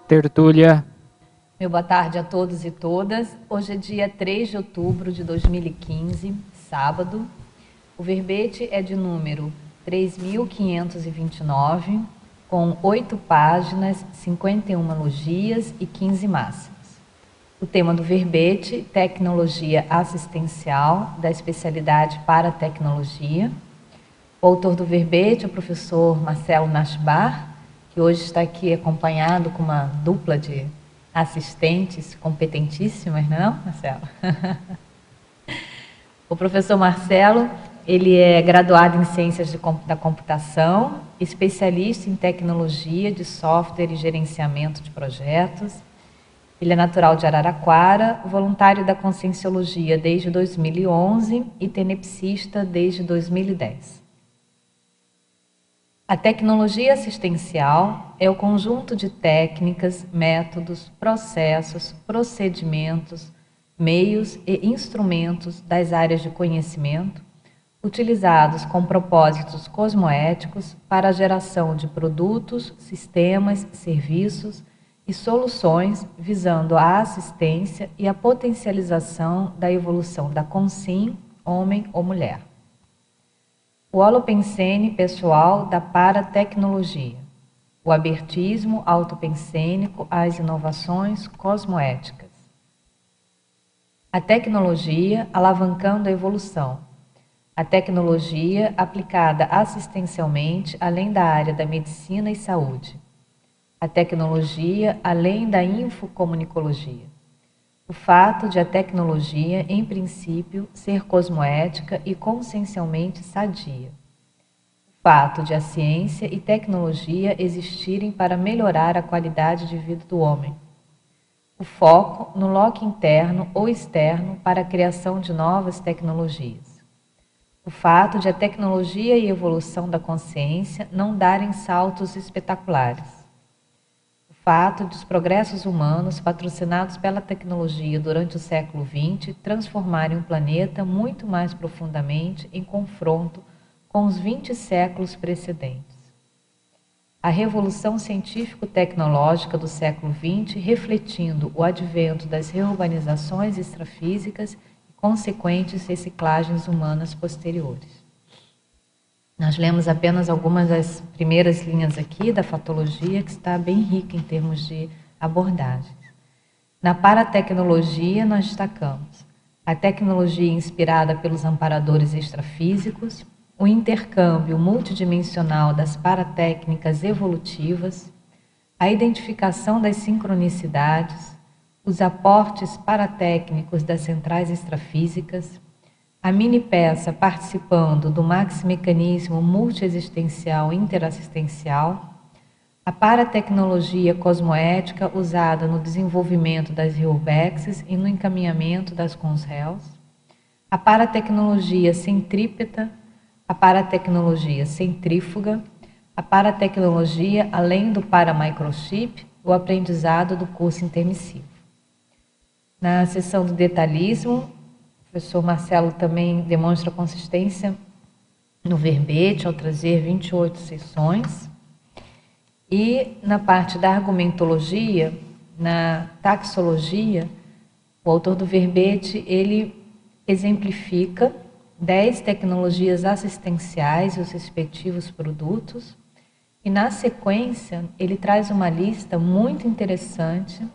Tertúlia. Meu boa tarde a todos e todas. Hoje é dia 3 de outubro de 2015, sábado. O verbete é de número 3.529, com 8 páginas, 51 logias e 15 máximas. O tema do verbete, tecnologia assistencial, da especialidade para tecnologia. O autor do verbete é o professor Marcelo Nasbar, que hoje está aqui acompanhado com uma dupla de assistentes competentíssimas, não é, Marcelo? O professor Marcelo, ele é graduado em Ciências da Computação, especialista em tecnologia de software e gerenciamento de projetos. Ele é natural de Araraquara, voluntário da Conscienciologia desde 2011 e tenepsista desde 2010. A tecnologia assistencial é o conjunto de técnicas, métodos, processos, procedimentos, meios e instrumentos das áreas de conhecimento utilizados com propósitos cosmoéticos para a geração de produtos, sistemas, serviços e soluções visando a assistência e a potencialização da evolução da consciência, homem ou mulher. O holopensene pessoal da paratecnologia, o abertismo autopensênico às inovações cosmoéticas. A tecnologia alavancando a evolução, a tecnologia aplicada assistencialmente além da área da medicina e saúde, a tecnologia além da infocomunicologia. O fato de a tecnologia, em princípio, ser cosmoética e consciencialmente sadia. O fato de a ciência e tecnologia existirem para melhorar a qualidade de vida do homem. O foco no loco interno ou externo para a criação de novas tecnologias. O fato de a tecnologia e a evolução da consciência não darem saltos espetaculares. O fato de os progressos humanos patrocinados pela tecnologia durante o século XX transformarem o planeta muito mais profundamente em confronto com os 20 séculos precedentes. A revolução científico-tecnológica do século XX refletindo o advento das reurbanizações extrafísicas e consequentes reciclagens humanas posteriores. Nós lemos apenas algumas das primeiras linhas aqui da fatologia, que está bem rica em termos de abordagens. Na paratecnologia, nós destacamos a tecnologia inspirada pelos amparadores extrafísicos, o intercâmbio multidimensional das paratécnicas evolutivas, a identificação das sincronicidades, os aportes paratécnicos das centrais extrafísicas, a mini-peça participando do maxi-mecanismo multiexistencial interassistencial, a paratecnologia cosmoética usada no desenvolvimento das REURBEXs e no encaminhamento das CONSRELs, a paratecnologia centrípeta, a paratecnologia centrífuga, a paratecnologia além do paramicrochip, o aprendizado do curso intermissivo. Na seção do detalhismo, o professor Marcelo também demonstra consistência no verbete ao trazer 28 sessões. E na parte da argumentologia, na taxologia, o autor do verbete, ele exemplifica 10 tecnologias assistenciais e os respectivos produtos. E na sequência, ele traz uma lista muito interessante,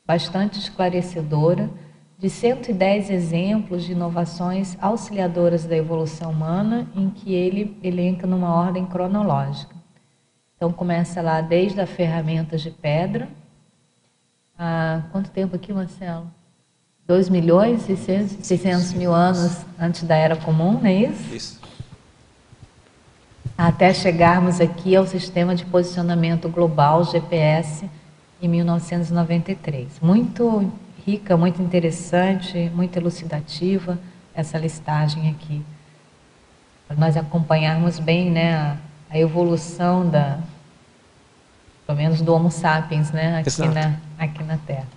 bastante esclarecedora, de 110 exemplos de inovações auxiliadoras da evolução humana, em que ele elenca numa ordem cronológica. Então, começa lá desde a ferramentas de pedra. Quanto tempo aqui, Marcelo? 2.600.000 anos antes da Era Comum, não é isso? Isso. Até chegarmos aqui ao Sistema de Posicionamento Global, GPS, em 1993. Muito rica, muito interessante, muito elucidativa essa listagem aqui. Para nós acompanharmos bem, né, a evolução pelo menos do Homo sapiens, né, aqui na Terra.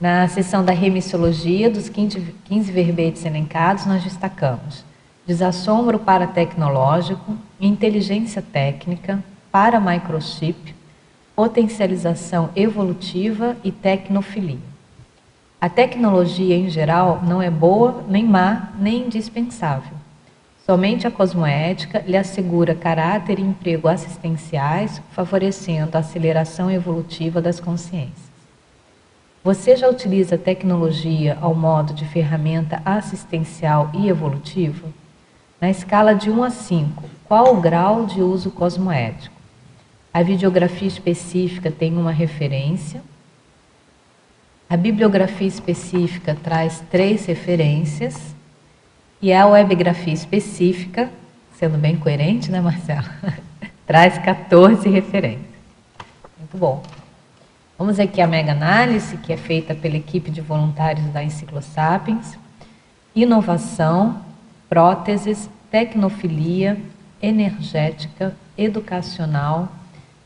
Na seção da remissiologia, dos 15 verbetes elencados, nós destacamos desassombro paratecnológico, inteligência técnica, paramicrochip, potencialização evolutiva e tecnofilia. A tecnologia, em geral, não é boa, nem má, nem indispensável. Somente a cosmoética lhe assegura caráter e emprego assistenciais, favorecendo a aceleração evolutiva das consciências. Você já utiliza a tecnologia ao modo de ferramenta assistencial e evolutiva? Na escala de 1 a 5, qual o grau de uso cosmoético? A videografia específica tem uma referência. A bibliografia específica traz 3 referências. E a webigrafia específica, sendo bem coerente, né, Marcelo? Traz 14 referências. Muito bom. Vamos aqui à mega análise, que é feita pela equipe de voluntários da Enciclosapiens. Inovação, próteses, tecnofilia, energética, educacional,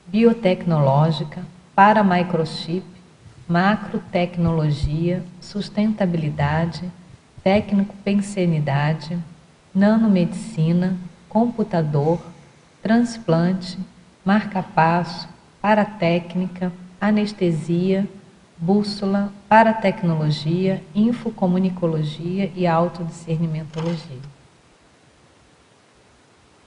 biotecnológica, paramicrochip, macrotecnologia, sustentabilidade, técnico-pensenidade, nanomedicina, computador, transplante, marca-passo, paratécnica, anestesia, bússola, paratecnologia, infocomunicologia e autodiscernimentologia.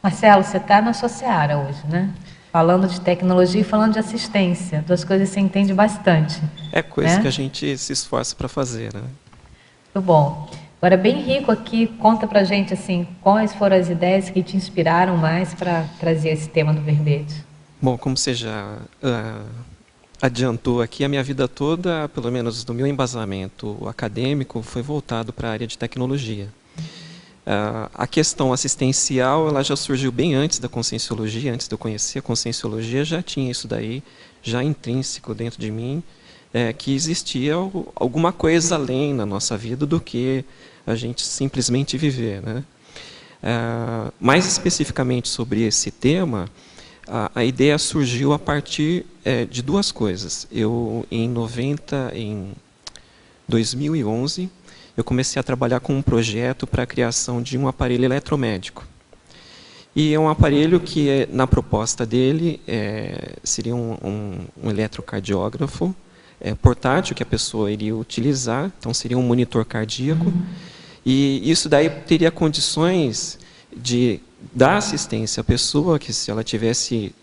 Marcelo, você está na sua seara hoje, né? Falando de tecnologia e falando de assistência. 2 coisas que você entende bastante. É coisa, né? Que a gente se esforça para fazer, né? Muito bom. Agora, bem rico aqui, conta pra gente, assim, quais foram as ideias que te inspiraram mais para trazer esse tema do verbete? Bom, como você já adiantou aqui, a minha vida toda, pelo menos do meu embasamento acadêmico, foi voltado para a área de tecnologia. A questão assistencial, ela já surgiu bem antes da conscienciologia, antes de eu conhecer a conscienciologia, já tinha isso daí, já intrínseco dentro de mim, que existia alguma coisa além na nossa vida do que a gente simplesmente viver, né? Mais especificamente sobre esse tema, a ideia surgiu a partir de 2 coisas. Em 2011, eu comecei a trabalhar com um projeto para a criação de um aparelho eletromédico. E é um aparelho que, na proposta dele, seria um eletrocardiógrafo portátil que a pessoa iria utilizar, então seria um monitor cardíaco. E isso daí teria condições de dar assistência à pessoa, que se ela estivesse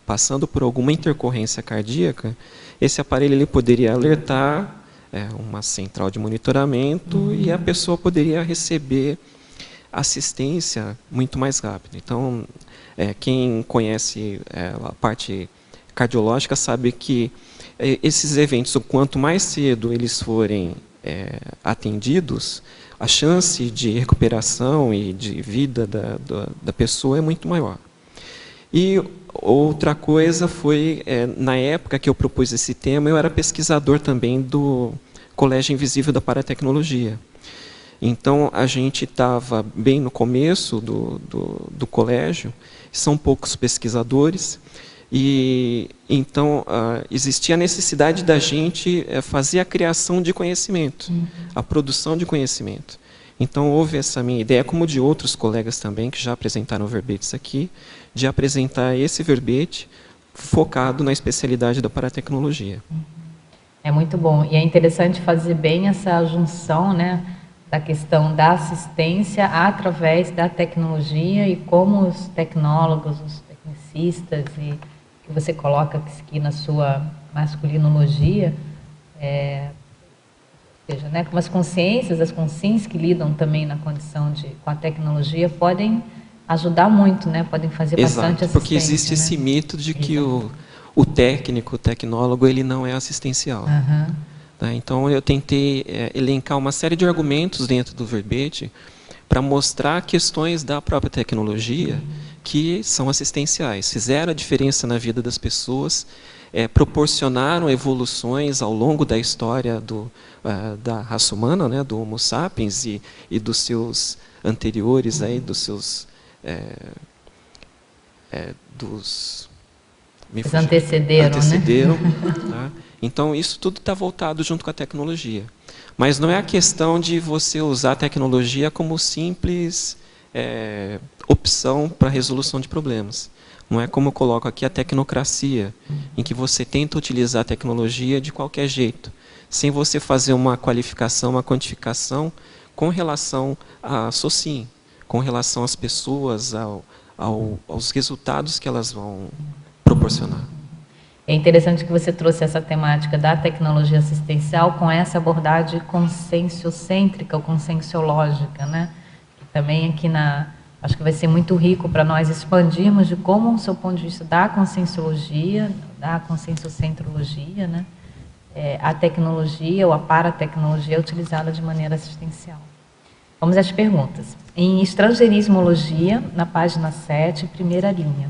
passando por alguma intercorrência cardíaca, esse aparelho ele poderia alertar uma central de monitoramento e a pessoa poderia receber assistência muito mais rápido. Então, quem conhece a parte cardiológica sabe que esses eventos, quanto mais cedo eles forem atendidos, a chance de recuperação e de vida da pessoa é muito maior. E outra coisa foi, na época que eu propus esse tema, eu era pesquisador também do Colégio Invisível da Paratecnologia. Então, a gente estava bem no começo do colégio, são poucos pesquisadores, e então existia a necessidade da gente fazer a criação de conhecimento, a produção de conhecimento. Então houve essa minha ideia, como de outros colegas também que já apresentaram verbetes aqui, de apresentar esse verbete focado na especialidade da paratecnologia. É muito bom. E é interessante fazer bem essa junção, né, da questão da assistência através da tecnologia e como os tecnólogos, os tecnicistas, e que você coloca aqui na sua masculinologia, ou seja, né, como as consciências, as consciências que lidam também na condição com a tecnologia podem ajudar muito, né, podem fazer bastante assistência. Porque existe esse mito de que o técnico, o tecnólogo, ele não é assistencial. Tá? Então, eu tentei elencar uma série de argumentos dentro do verbete para mostrar questões da própria tecnologia que são assistenciais, fizeram a diferença na vida das pessoas, proporcionaram evoluções ao longo da história da raça humana, né, do Homo sapiens e dos seus anteriores, aí, dos seus... Os antecederam, né? Tá? Então, isso tudo está voltado junto com a tecnologia. Mas não é a questão de você usar a tecnologia como simples opção para a resolução de problemas. Não é como eu coloco aqui a tecnocracia, em que você tenta utilizar a tecnologia de qualquer jeito, sem você fazer uma qualificação, uma quantificação com relação à SOCIM, com relação às pessoas, aos resultados que elas vão proporcionar. É interessante que você trouxe essa temática da tecnologia assistencial com essa abordagem conscienciocêntrica ou conscienciológica, né? Que também aqui acho que vai ser muito rico para nós expandirmos de como, do seu ponto de vista da conscienciologia, da conscienciocentrologia, né? A tecnologia ou a paratecnologia é utilizada de maneira assistencial. Vamos às perguntas. Em estrangeirismologia, na página 7, primeira linha,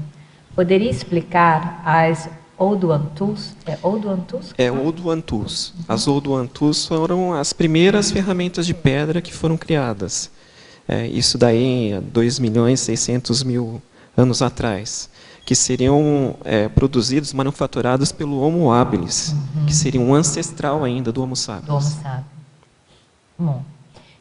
poderia explicar as Odoantus? É Odoantus? É Odoantus. As Odoantus foram as primeiras ferramentas de pedra que foram criadas. Isso daí, 2.600.000 anos atrás, que seriam produzidos, manufaturados pelo Homo habilis, que seria um ancestral ainda do Homo sapiens. Do Homo sapiens. Bom.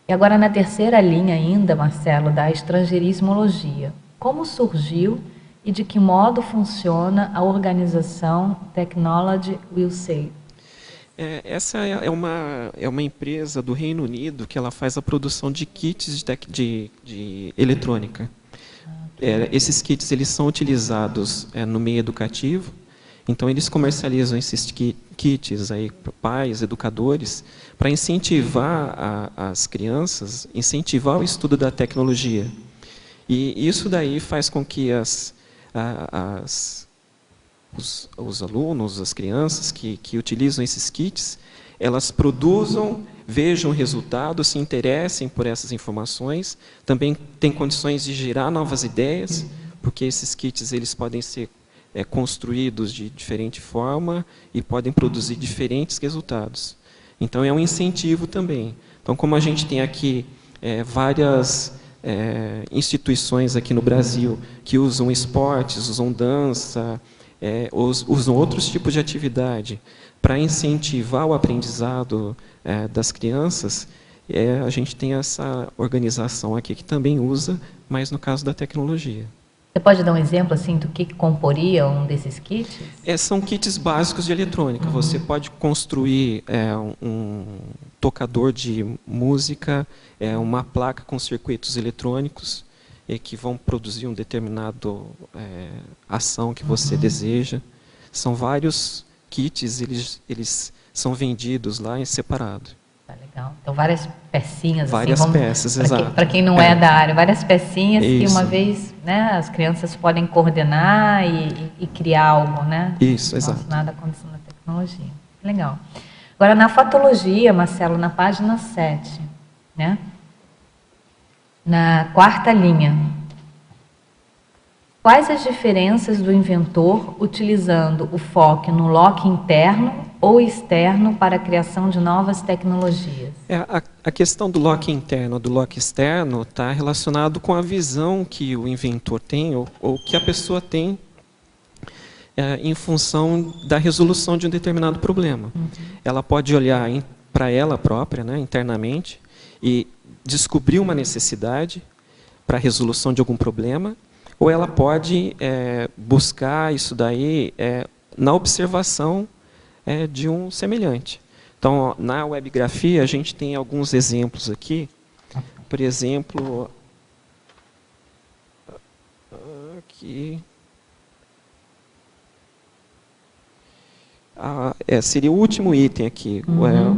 E agora na terceira linha ainda, Marcelo, da estrangeirismologia. Como surgiu e de que modo funciona a organização Technology Will Save? Essa é uma empresa do Reino Unido que ela faz a produção de kits de eletrônica. Esses kits eles são utilizados no meio educativo, então eles comercializam esses kits aí para pais, educadores, para incentivar as crianças, incentivar o estudo da tecnologia. E isso daí faz com que os alunos, as crianças que utilizam esses kits, elas produzam, vejam o resultado, se interessem por essas informações, também têm condições de gerar novas ideias, porque esses kits eles podem ser construídos de diferente forma e podem produzir diferentes resultados. Então, é um incentivo também. Então, como a gente tem aqui várias instituições aqui no Brasil que usam esportes, usam dança, usam outros tipos de atividade para incentivar o aprendizado das crianças, a gente tem essa organização aqui que também usa, mas no caso da tecnologia. Você pode dar um exemplo assim do que comporia um desses kits? São kits básicos de eletrônica. Você pode construir um tocador de música, uma placa com circuitos eletrônicos que vão produzir um determinado ação que você deseja. São vários kits, eles são vendidos lá em separado. Tá legal. Então, várias pecinhas. Várias assim, peças, exato. Para quem não é da área, várias pecinhas Isso. que uma vez, né, as crianças podem coordenar e criar algo, né? Isso, exato. Relacionado à condição da tecnologia. Legal. Agora, na fatologia, Marcelo, na página 7, né? Na quarta linha. Quais as diferenças do inventor utilizando o foco no lock interno ou externo para a criação de novas tecnologias? A questão do lock interno, do lock externo, está relacionado com a visão que o inventor tem ou que a pessoa tem em função da resolução de um determinado problema. Ela pode olhar para ela própria, né, internamente, e descobrir uma necessidade para a resolução de algum problema, ou ela pode buscar isso daí na observação de um semelhante. Então, na webgrafia, a gente tem alguns exemplos aqui. Por exemplo, aqui, seria o último item aqui.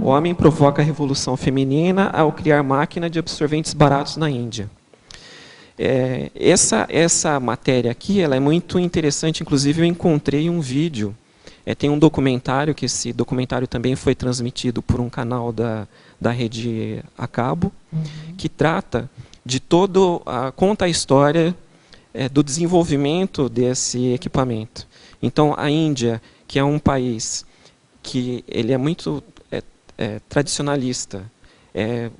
O homem provoca a revolução feminina ao criar máquina de absorventes baratos na Índia. Essa matéria aqui ela é muito interessante, inclusive eu encontrei um vídeo, tem um documentário, que esse documentário também foi transmitido por um canal da rede a cabo, que trata de conta a história do desenvolvimento desse equipamento. Então, a Índia, que é um país que ele é muito tradicionalista,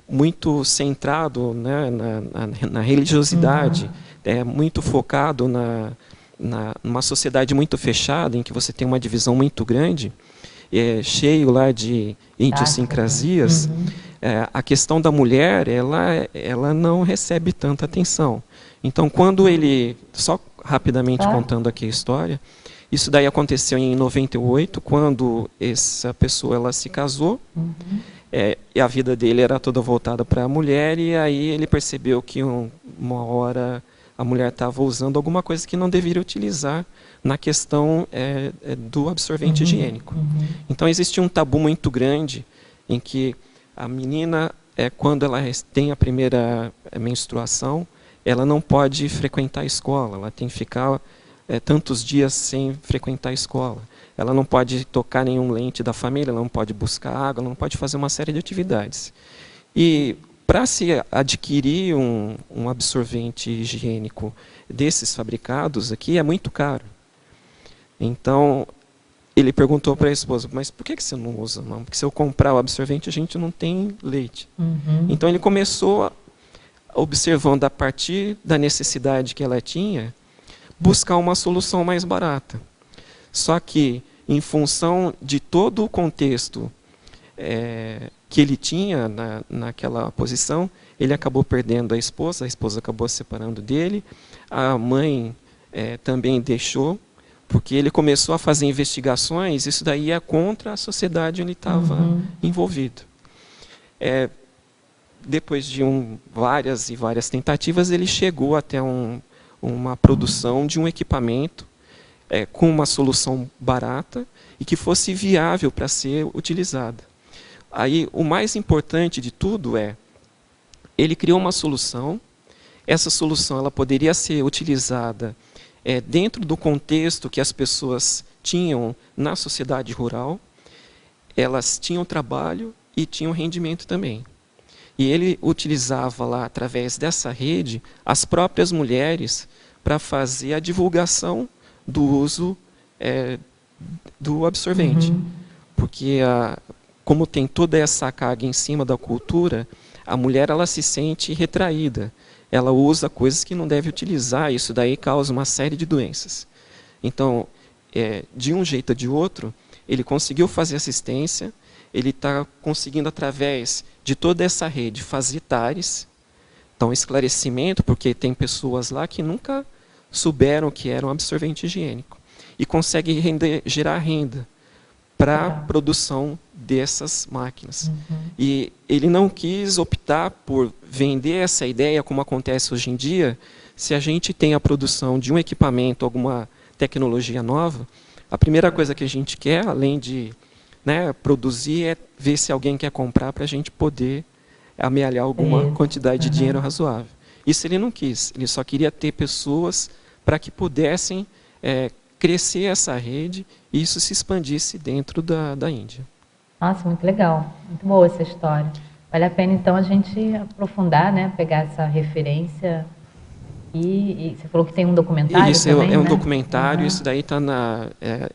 muito centrado, né, na religiosidade, muito focado numa sociedade muito fechada, em que você tem uma divisão muito grande, cheio lá de idiosincrasias, a questão da mulher ela não recebe tanta atenção. Então, quando ele, só rapidamente contando aqui a história. Isso daí aconteceu em 98, quando essa pessoa ela se casou. E a vida dele era toda voltada para a mulher, e aí ele percebeu que uma hora a mulher estava usando alguma coisa que não deveria utilizar na questão do absorvente higiênico. Então existia um tabu muito grande em que a menina, quando ela tem a primeira menstruação, ela não pode frequentar a escola, ela tem que ficar tantos dias sem frequentar a escola. Ela não pode tocar nenhum lente da família, ela não pode buscar água, ela não pode fazer uma série de atividades. E para se adquirir um absorvente higiênico desses fabricados aqui é muito caro. Então, ele perguntou para a esposa, mas por que você não usa? Não? Porque se eu comprar o absorvente, a gente não tem leite. Então, ele começou, observando a partir da necessidade que ela tinha, buscar uma solução mais barata. Só que, em função de todo o contexto que ele tinha naquela posição, ele acabou perdendo a esposa acabou se separando dele, a mãe também deixou, porque ele começou a fazer investigações, isso daí é contra a sociedade onde ele estava envolvido. Depois de várias e várias tentativas, ele chegou até uma produção de um equipamento com uma solução barata e que fosse viável para ser utilizada. Aí, o mais importante de tudo ele criou uma solução, essa solução ela poderia ser utilizada dentro do contexto que as pessoas tinham na sociedade rural, elas tinham trabalho e tinham rendimento também. E ele utilizava lá, através dessa rede, as próprias mulheres para fazer a divulgação do uso do absorvente. Porque, como tem toda essa carga em cima da cultura, a mulher ela se sente retraída. Ela usa coisas que não deve utilizar, isso daí causa uma série de doenças. Então, de um jeito ou de outro, ele conseguiu fazer assistência, ele está conseguindo, através de toda essa rede, fazer TARES, então esclarecimento, porque tem pessoas lá que nunca souberam o que era um absorvente higiênico, e consegue gerar renda para a produção dessas máquinas. E ele não quis optar por vender essa ideia, como acontece hoje em dia. Se a gente tem a produção de um equipamento, alguma tecnologia nova, a primeira coisa que a gente quer, além de produzir, é ver se alguém quer comprar para a gente poder amealhar alguma quantidade de dinheiro razoável. Isso ele não quis, ele só queria ter pessoas para que pudessem crescer essa rede e isso se expandisse dentro da Índia. Nossa, muito legal, muito boa essa história. Vale a pena então a gente aprofundar, pegar essa referência. E você falou que tem um documentário isso também, um documentário, isso daí está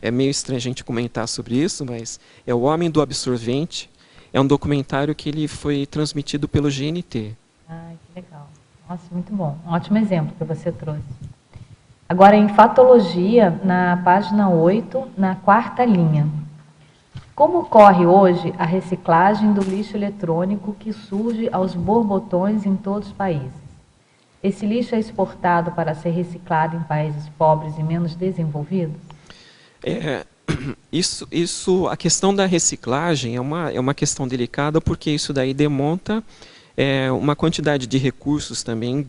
é meio estranho a gente comentar sobre isso, mas é O Homem do Absorvente, é um documentário que ele foi transmitido pelo GNT. Que legal. Nossa, muito bom. Um ótimo exemplo que você trouxe. Agora, em Fatologia, na página 8, na quarta linha. Como ocorre hoje a reciclagem do lixo eletrônico que surge aos borbotões em todos os países? Esse lixo é exportado para ser reciclado em países pobres e menos desenvolvidos? A questão da reciclagem é uma questão delicada, porque isso daí demanda uma quantidade de recursos também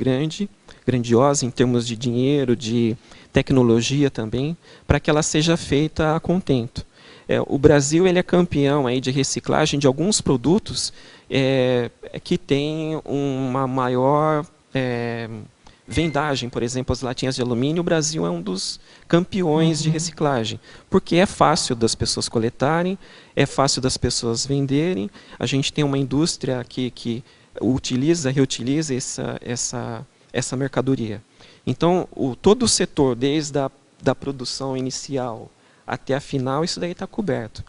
grandiosa em termos de dinheiro, de tecnologia também, para que ela seja feita a contento. O Brasil ele é campeão aí de reciclagem de alguns produtos que têm uma maior vendagem. Por exemplo, as latinhas de alumínio, o Brasil é um dos campeões de reciclagem, porque é fácil das pessoas coletarem, é fácil das pessoas venderem, a gente tem uma indústria que reutiliza essa mercadoria. Então, todo o setor, desde da produção inicial até a final, isso daí está coberto.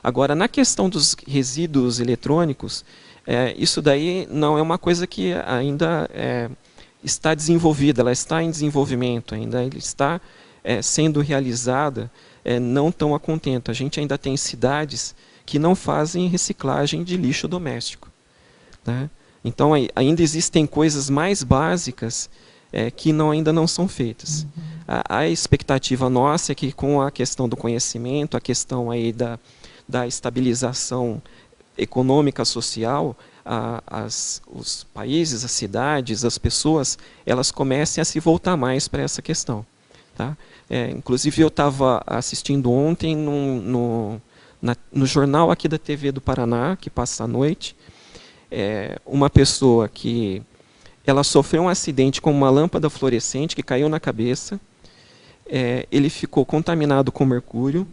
Agora, na questão dos resíduos eletrônicos, isso daí não é uma coisa que ainda está desenvolvida, ela está em desenvolvimento ainda, ela está sendo realizada, não tão a contento. A gente ainda tem cidades que não fazem reciclagem de lixo doméstico, né? Então, ainda existem coisas mais básicas que ainda não são feitas. A expectativa nossa é que, com a questão do conhecimento, a questão aí da estabilização econômica, social, os países, as cidades, as pessoas, elas comecem a se voltar mais para essa questão. Tá? Inclusive, eu estava assistindo ontem no jornal aqui da TV do Paraná, que passa à noite, uma pessoa que ela sofreu um acidente com uma lâmpada fluorescente que caiu na cabeça, ele ficou contaminado com mercúrio,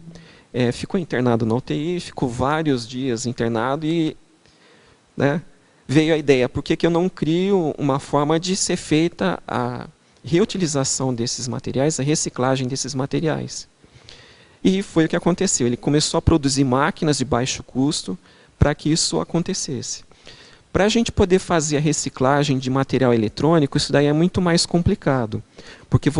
ficou internado na UTI, ficou vários dias internado e, né, veio a ideia, por que eu não crio uma forma de ser feita a reutilização desses materiais, a reciclagem desses materiais? E foi o que aconteceu, ele começou a produzir máquinas de baixo custo para que isso acontecesse. Para a gente poder fazer a reciclagem de material eletrônico, isso daí é muito mais complicado, porque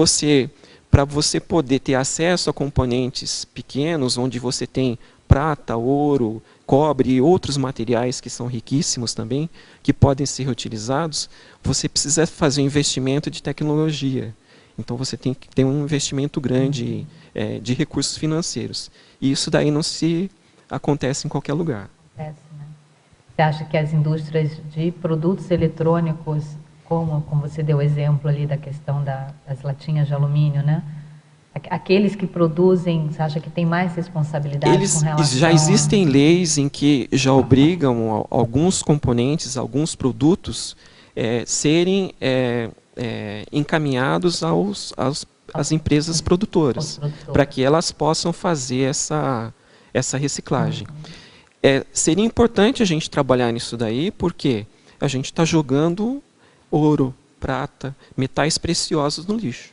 para você poder ter acesso a componentes pequenos, onde você tem prata, ouro, cobre e outros materiais que são riquíssimos também, que podem ser reutilizados, você precisa fazer um investimento de tecnologia. Então você tem que ter um investimento grande de recursos financeiros. E isso daí não se acontece em qualquer lugar. Acontece, né? Você acha que as indústrias de produtos eletrônicos, como você deu o exemplo ali da questão das latinhas de alumínio, né? Aqueles que produzem, você acha que tem mais responsabilidade com relação já existem leis em que já obrigam alguns componentes, alguns produtos, serem encaminhados às empresas produtoras, para que elas possam fazer essa reciclagem. Seria importante a gente trabalhar nisso daí, porque a gente está jogando ouro, prata, metais preciosos no lixo.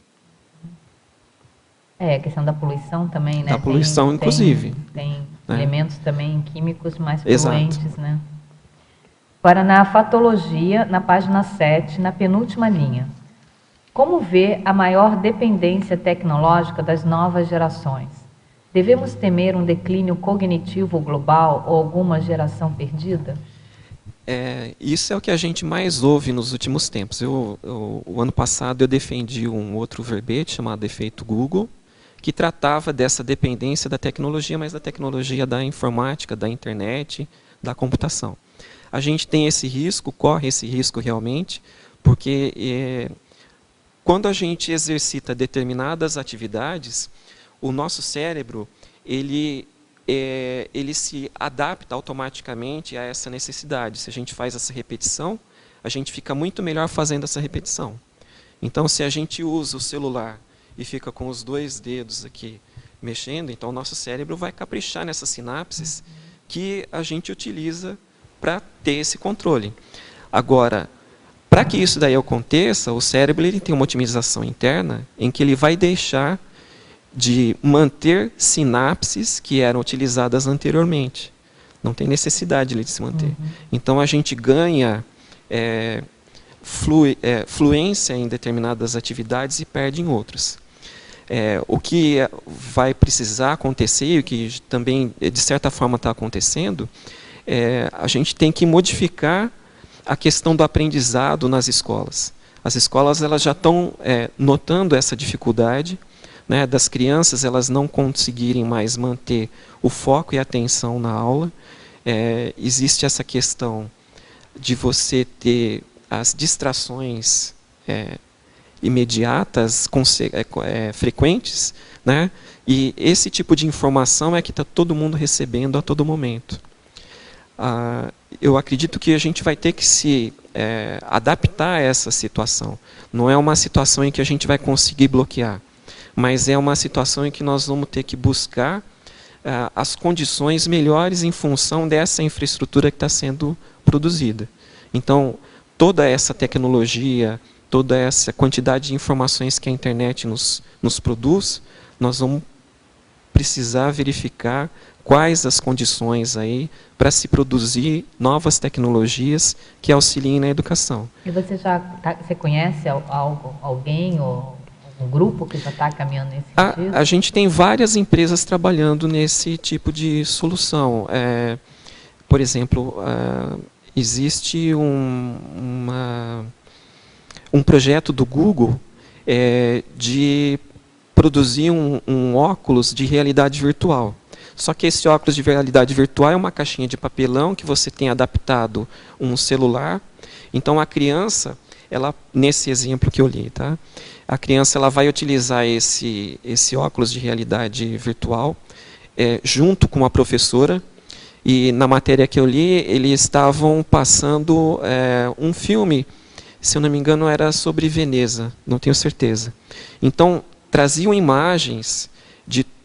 A questão da poluição também, né? Da poluição, inclusive. Tem elementos também químicos mais Exato. poluentes, né? Agora, na fatologia, na página 7, na penúltima linha. Como vê a maior dependência tecnológica das novas gerações? Devemos temer um declínio cognitivo global ou alguma geração perdida? Isso é o que a gente mais ouve nos últimos tempos. O ano passado eu defendi um outro verbete chamado efeito Google, que tratava dessa dependência da tecnologia, mas da tecnologia da informática, da internet, da computação. A gente tem esse risco, corre esse risco realmente, porque quando a gente exercita determinadas atividades, o nosso cérebro ele se adapta automaticamente a essa necessidade. Se a gente faz essa repetição, a gente fica muito melhor fazendo essa repetição. Então, se a gente usa o celular e fica com os 2 dedos aqui mexendo, então o nosso cérebro vai caprichar nessas sinapses que a gente utiliza para ter esse controle. Agora, para que isso daí aconteça, o cérebro ele tem uma otimização interna em que ele vai deixar de manter sinapses que eram utilizadas anteriormente. Não tem necessidade de se manter. Então a gente ganha fluência em determinadas atividades e perde em outras. O que vai precisar acontecer, e o que também de certa forma está acontecendo, a gente tem que modificar a questão do aprendizado nas escolas. As escolas elas já estão notando essa dificuldade, né, das crianças elas não conseguirem mais manter o foco e a atenção na aula. Existe essa questão de você ter as distrações imediatas, frequentes, né, e esse tipo de informação é que está todo mundo recebendo a todo momento. Eu acredito que a gente vai ter que se adaptar a essa situação. Não é uma situação em que a gente vai conseguir bloquear, mas é uma situação em que nós vamos ter que buscar as condições melhores em função dessa infraestrutura que está sendo produzida. Então, toda essa tecnologia, toda essa quantidade de informações que a internet nos produz, nós vamos precisar verificar quais as condições aí para se produzir novas tecnologias que auxiliem na educação. E você conhece alguém ou um grupo que já está caminhando nesse sentido? A gente tem várias empresas trabalhando nesse tipo de solução. Por exemplo, existe um projeto do Google de produzir um óculos de realidade virtual. Só que esse óculos de realidade virtual é uma caixinha de papelão que você tem adaptado um celular. Então, a criança, nesse exemplo que eu li, tá? A criança ela vai utilizar esse óculos de realidade virtual junto com a professora. E na matéria que eu li, eles estavam passando um filme, se eu não me engano, era sobre Veneza, não tenho certeza. Então, traziam imagens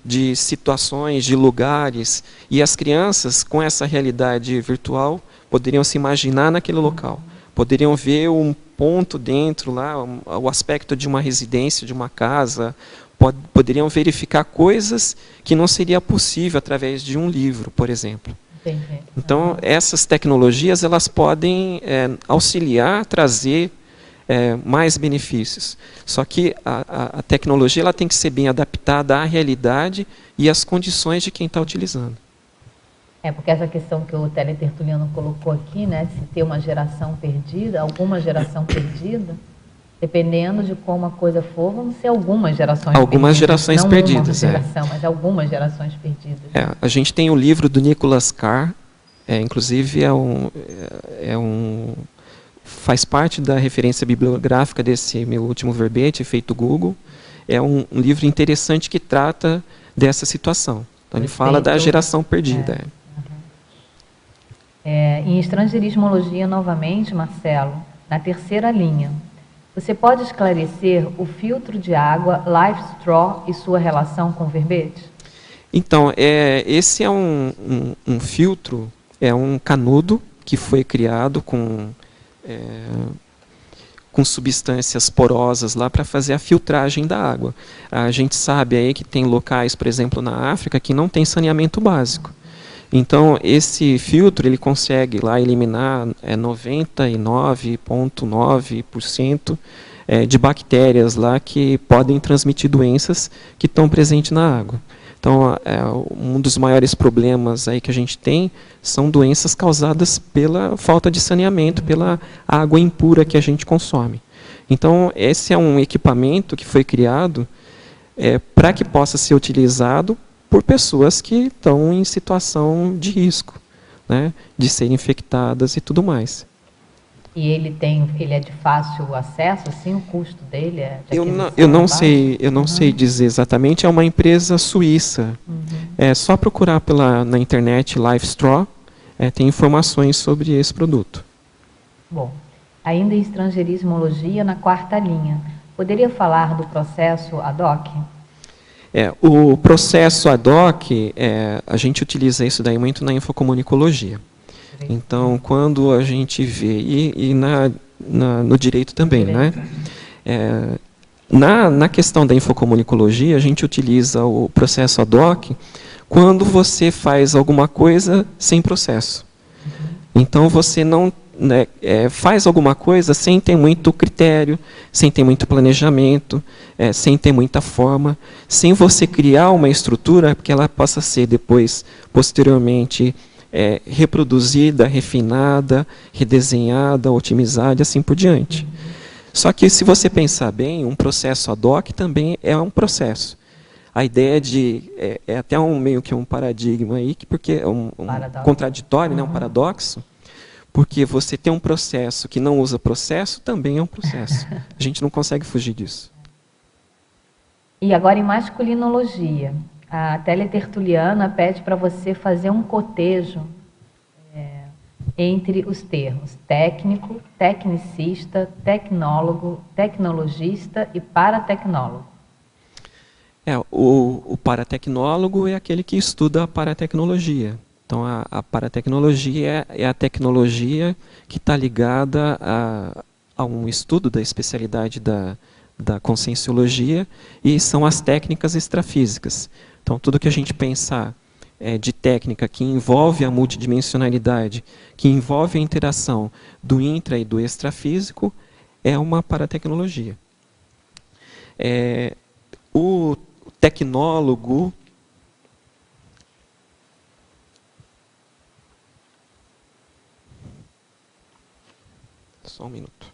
de situações, de lugares, e as crianças, com essa realidade virtual, poderiam se imaginar naquele local. Poderiam ver um ponto dentro, lá, o aspecto de uma residência, de uma casa, poderiam verificar coisas que não seria possível através de um livro, por exemplo. Entendi. Então, essas tecnologias elas podem auxiliar, trazer mais benefícios. Só que a tecnologia ela tem que ser bem adaptada à realidade e às condições de quem está utilizando. Porque essa questão que o teletertuliano colocou aqui, né, se ter uma geração perdida, alguma geração perdida, dependendo de como a coisa for, vão ser algumas gerações algumas perdidas. Gerações não perdidas. Uma geração, mas algumas gerações perdidas. A gente tem o livro do Nicholas Carr, inclusive faz parte da referência bibliográfica desse meu último verbete, feito Google. É um livro interessante que trata dessa situação. Então, ele fala da geração perdida. Em estrangeirismologia, novamente, Marcelo, na terceira linha, você pode esclarecer o filtro de água Life Straw e sua relação com o verbete? Então, esse é um filtro, é um canudo que foi criado com substâncias porosas lá para fazer a filtragem da água. A gente sabe aí que tem locais, por exemplo, na África, que não tem saneamento básico. Então, esse filtro ele consegue lá eliminar 99,9% de bactérias lá que podem transmitir doenças que estão presentes na água. Então, um dos maiores problemas aí que a gente tem são doenças causadas pela falta de saneamento, pela água impura que a gente consome. Então, esse é um equipamento que foi criado para que possa ser utilizado por pessoas que estão em situação de risco, né, de serem infectadas e tudo mais. E ele é de fácil acesso, assim, o custo dele é de eu não sei dizer exatamente, é uma empresa suíça. É só procurar na internet LifeStraw, tem informações sobre esse produto. Bom, ainda em estrangeirismologia, na quarta linha, poderia falar do processo ad hoc? O processo ad hoc, a gente utiliza isso daí muito na infocomunicologia. Então, quando a gente vê, e no direito também, né? Na questão da infocomunicologia, a gente utiliza o processo ad hoc quando você faz alguma coisa sem processo. Então, você não faz alguma coisa sem ter muito critério, sem ter muito planejamento, sem ter muita forma, sem você criar uma estrutura que ela possa ser depois, posteriormente, reproduzida, refinada, redesenhada, otimizada e assim por diante. Só que, se você pensar bem, um processo ad hoc também é um processo. A ideia é até meio que um paradigma aí, porque é um contraditório, né, um paradoxo, porque você tem um processo que não usa processo, também é um processo. A gente não consegue fugir disso. E agora, em masculinologia, a teletertuliana pede para você fazer um cotejo entre os termos técnico, tecnicista, tecnólogo, tecnologista e paratecnólogo. O paratecnólogo é aquele que estuda a paratecnologia. Então, a paratecnologia é a tecnologia que está ligada a um estudo da especialidade da conscienciologia, e são as técnicas extrafísicas. Então, tudo que a gente pensar de técnica que envolve a multidimensionalidade, que envolve a interação do intra e do extrafísico, é uma paratecnologia. O tecnólogo... Só um minuto.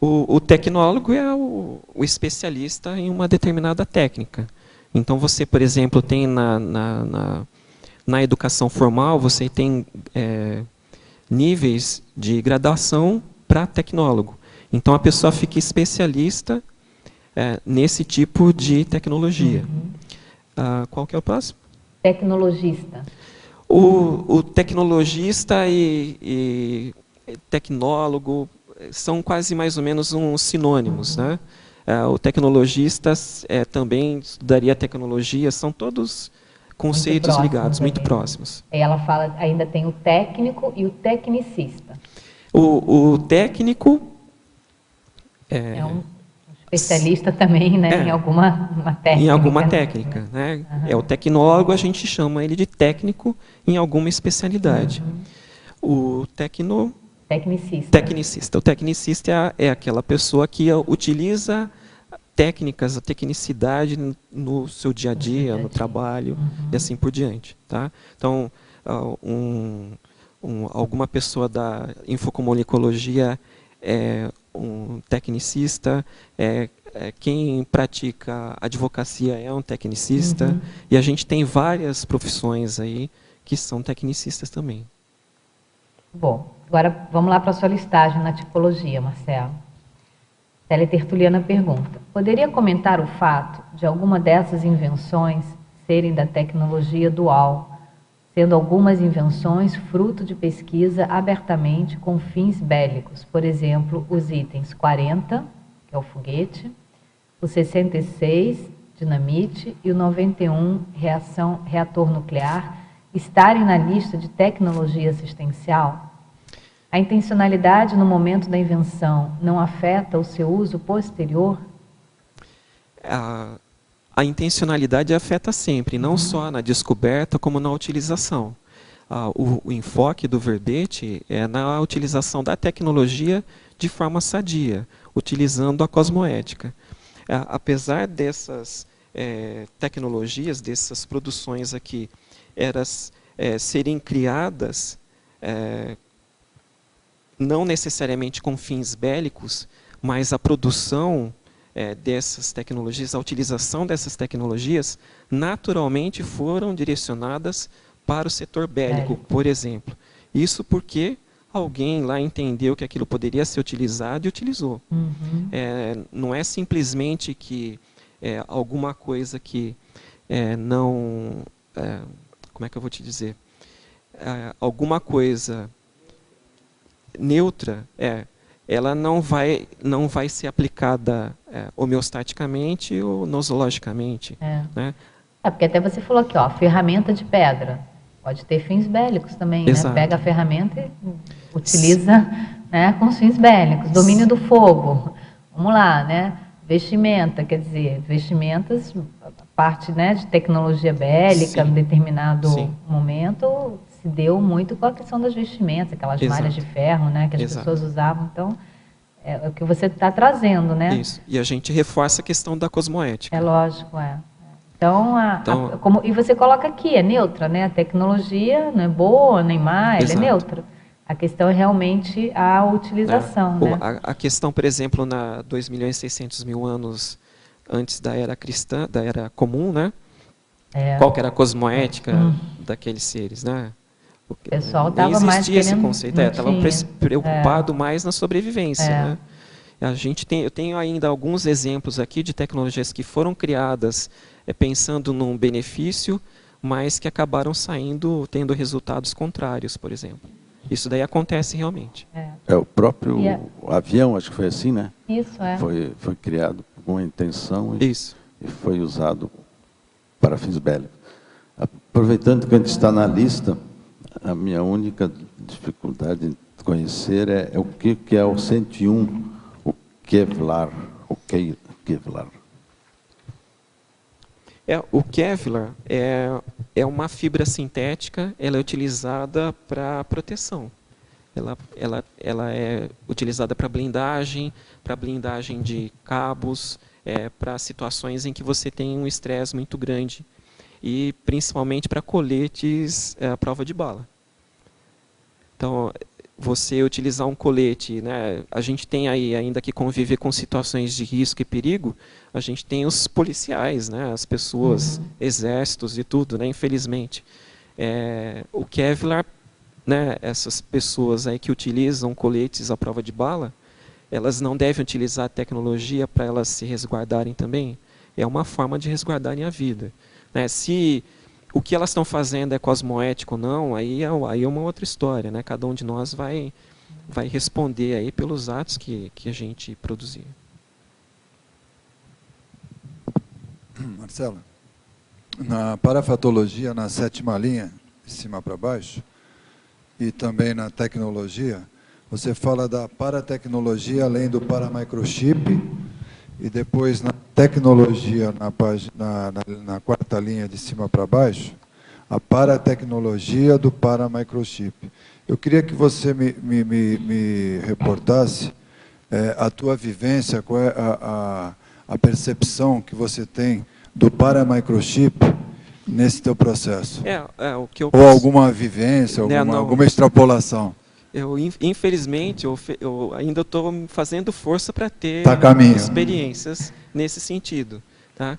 O tecnólogo é o especialista em uma determinada técnica. Então, você, por exemplo, tem na educação formal, você tem níveis de graduação para tecnólogo. Então, a pessoa fica especialista nesse tipo de tecnologia. Qual que é o próximo? Tecnologista. O tecnologista e tecnólogo são quase mais ou menos uns sinônimos, né? O tecnologista também estudaria tecnologia, são todos conceitos ligados, muito próximos. Aí ela fala, ainda tem o técnico e o tecnicista. O técnico é um especialista também, né, em alguma técnica. Em alguma técnica, né? O tecnólogo, a gente chama ele de técnico em alguma especialidade. O tecnicista. O tecnicista é aquela pessoa que utiliza técnicas, a tecnicidade no seu dia a dia, no trabalho e assim por diante. Tá? Então, alguma pessoa da infocomunicologia é um tecnicista, quem pratica advocacia é um tecnicista, e a gente tem várias profissões aí que são tecnicistas também. Bom, agora vamos lá para a sua listagem na tipologia, Marcelo. Célia Tertuliana pergunta: poderia comentar o fato de alguma dessas invenções serem da tecnologia dual, sendo algumas invenções fruto de pesquisa abertamente com fins bélicos? Por exemplo, os itens 40, que é o foguete, o 66, dinamite, e o 91, reator nuclear, estarem na lista de tecnologia assistencial? A intencionalidade no momento da invenção não afeta o seu uso posterior? A intencionalidade afeta sempre, não só na descoberta, como na utilização. O enfoque do verbete é na utilização da tecnologia de forma sadia, utilizando a cosmoética. Apesar dessas tecnologias, dessas produções aqui, elas serem criadas não necessariamente com fins bélicos, mas a produção dessas tecnologias, a utilização dessas tecnologias, naturalmente foram direcionadas para o setor bélico, por exemplo. Isso porque alguém lá entendeu que aquilo poderia ser utilizado e utilizou. Não é simplesmente que alguma coisa que não... como é que eu vou te dizer? Alguma coisa neutra, ela não vai ser aplicada homeostaticamente ou nosologicamente. Né? Porque até você falou aqui, ó, ferramenta de pedra. Pode ter fins bélicos também, né? Pega a ferramenta e utiliza, né, com os fins bélicos. Domínio do fogo. Vamos lá, né? Vestimenta, quer dizer, vestimentas, parte, né, de tecnologia bélica, em determinado momento, se deu muito com a questão das vestimentas, aquelas malhas de ferro, né, que as pessoas usavam. Então, é o que você está trazendo, né? Isso. E a gente reforça a questão da cosmoética. É lógico, Então, e você coloca aqui, é neutra, né? A tecnologia não é boa nem má, ela é neutra. A questão é realmente a utilização, né? A questão, por exemplo, na 2.600.000 anos antes da era cristã, da era comum, né? Qual que era a cosmoética daqueles seres, né? O pessoal estava mais querendo... esse conceito, estava preocupado mais na sobrevivência, né? Eu tenho ainda alguns exemplos aqui de tecnologias que foram criadas pensando num benefício, mas que acabaram tendo resultados contrários, por exemplo. Isso daí acontece realmente. O próprio avião, acho que foi assim, né? Isso, Foi criado com uma intenção e foi usado para fins bélicos. Aproveitando que a gente está na lista, a minha única dificuldade em conhecer é o que é o 101, o Kevlar. O Kevlar. O Kevlar é uma fibra sintética, ela é utilizada para proteção. Ela é utilizada para blindagem de cabos, para situações em que você tem um estresse muito grande, e principalmente para coletes à prova de bala. Então, você utilizar um colete, né? A gente tem aí ainda que conviver com situações de risco e perigo, a gente tem os policiais, né? As pessoas, exércitos e tudo, né? Infelizmente. O Kevlar, né? Essas pessoas aí que utilizam coletes à prova de bala, elas não devem utilizar a tecnologia para elas se resguardarem também? É uma forma de resguardarem a vida, né? Se o que elas estão fazendo é cosmoético ou não, aí é uma outra história, né? Cada um de nós vai responder aí pelos atos que a gente produzir. Marcelo, na parafatologia, na 7ª linha, de cima para baixo, e também na tecnologia, você fala da paratecnologia além do paramicrochip, e depois na tecnologia, na 4ª linha de cima para baixo, a paratecnologia do paramicrochip. Eu queria que você me reportasse a tua vivência, qual é a percepção que você tem do paramicrochip nesse teu processo. O que eu Ou alguma vivência, alguma extrapolação. Infelizmente, eu ainda estou fazendo força para ter experiências nesse sentido. Tá?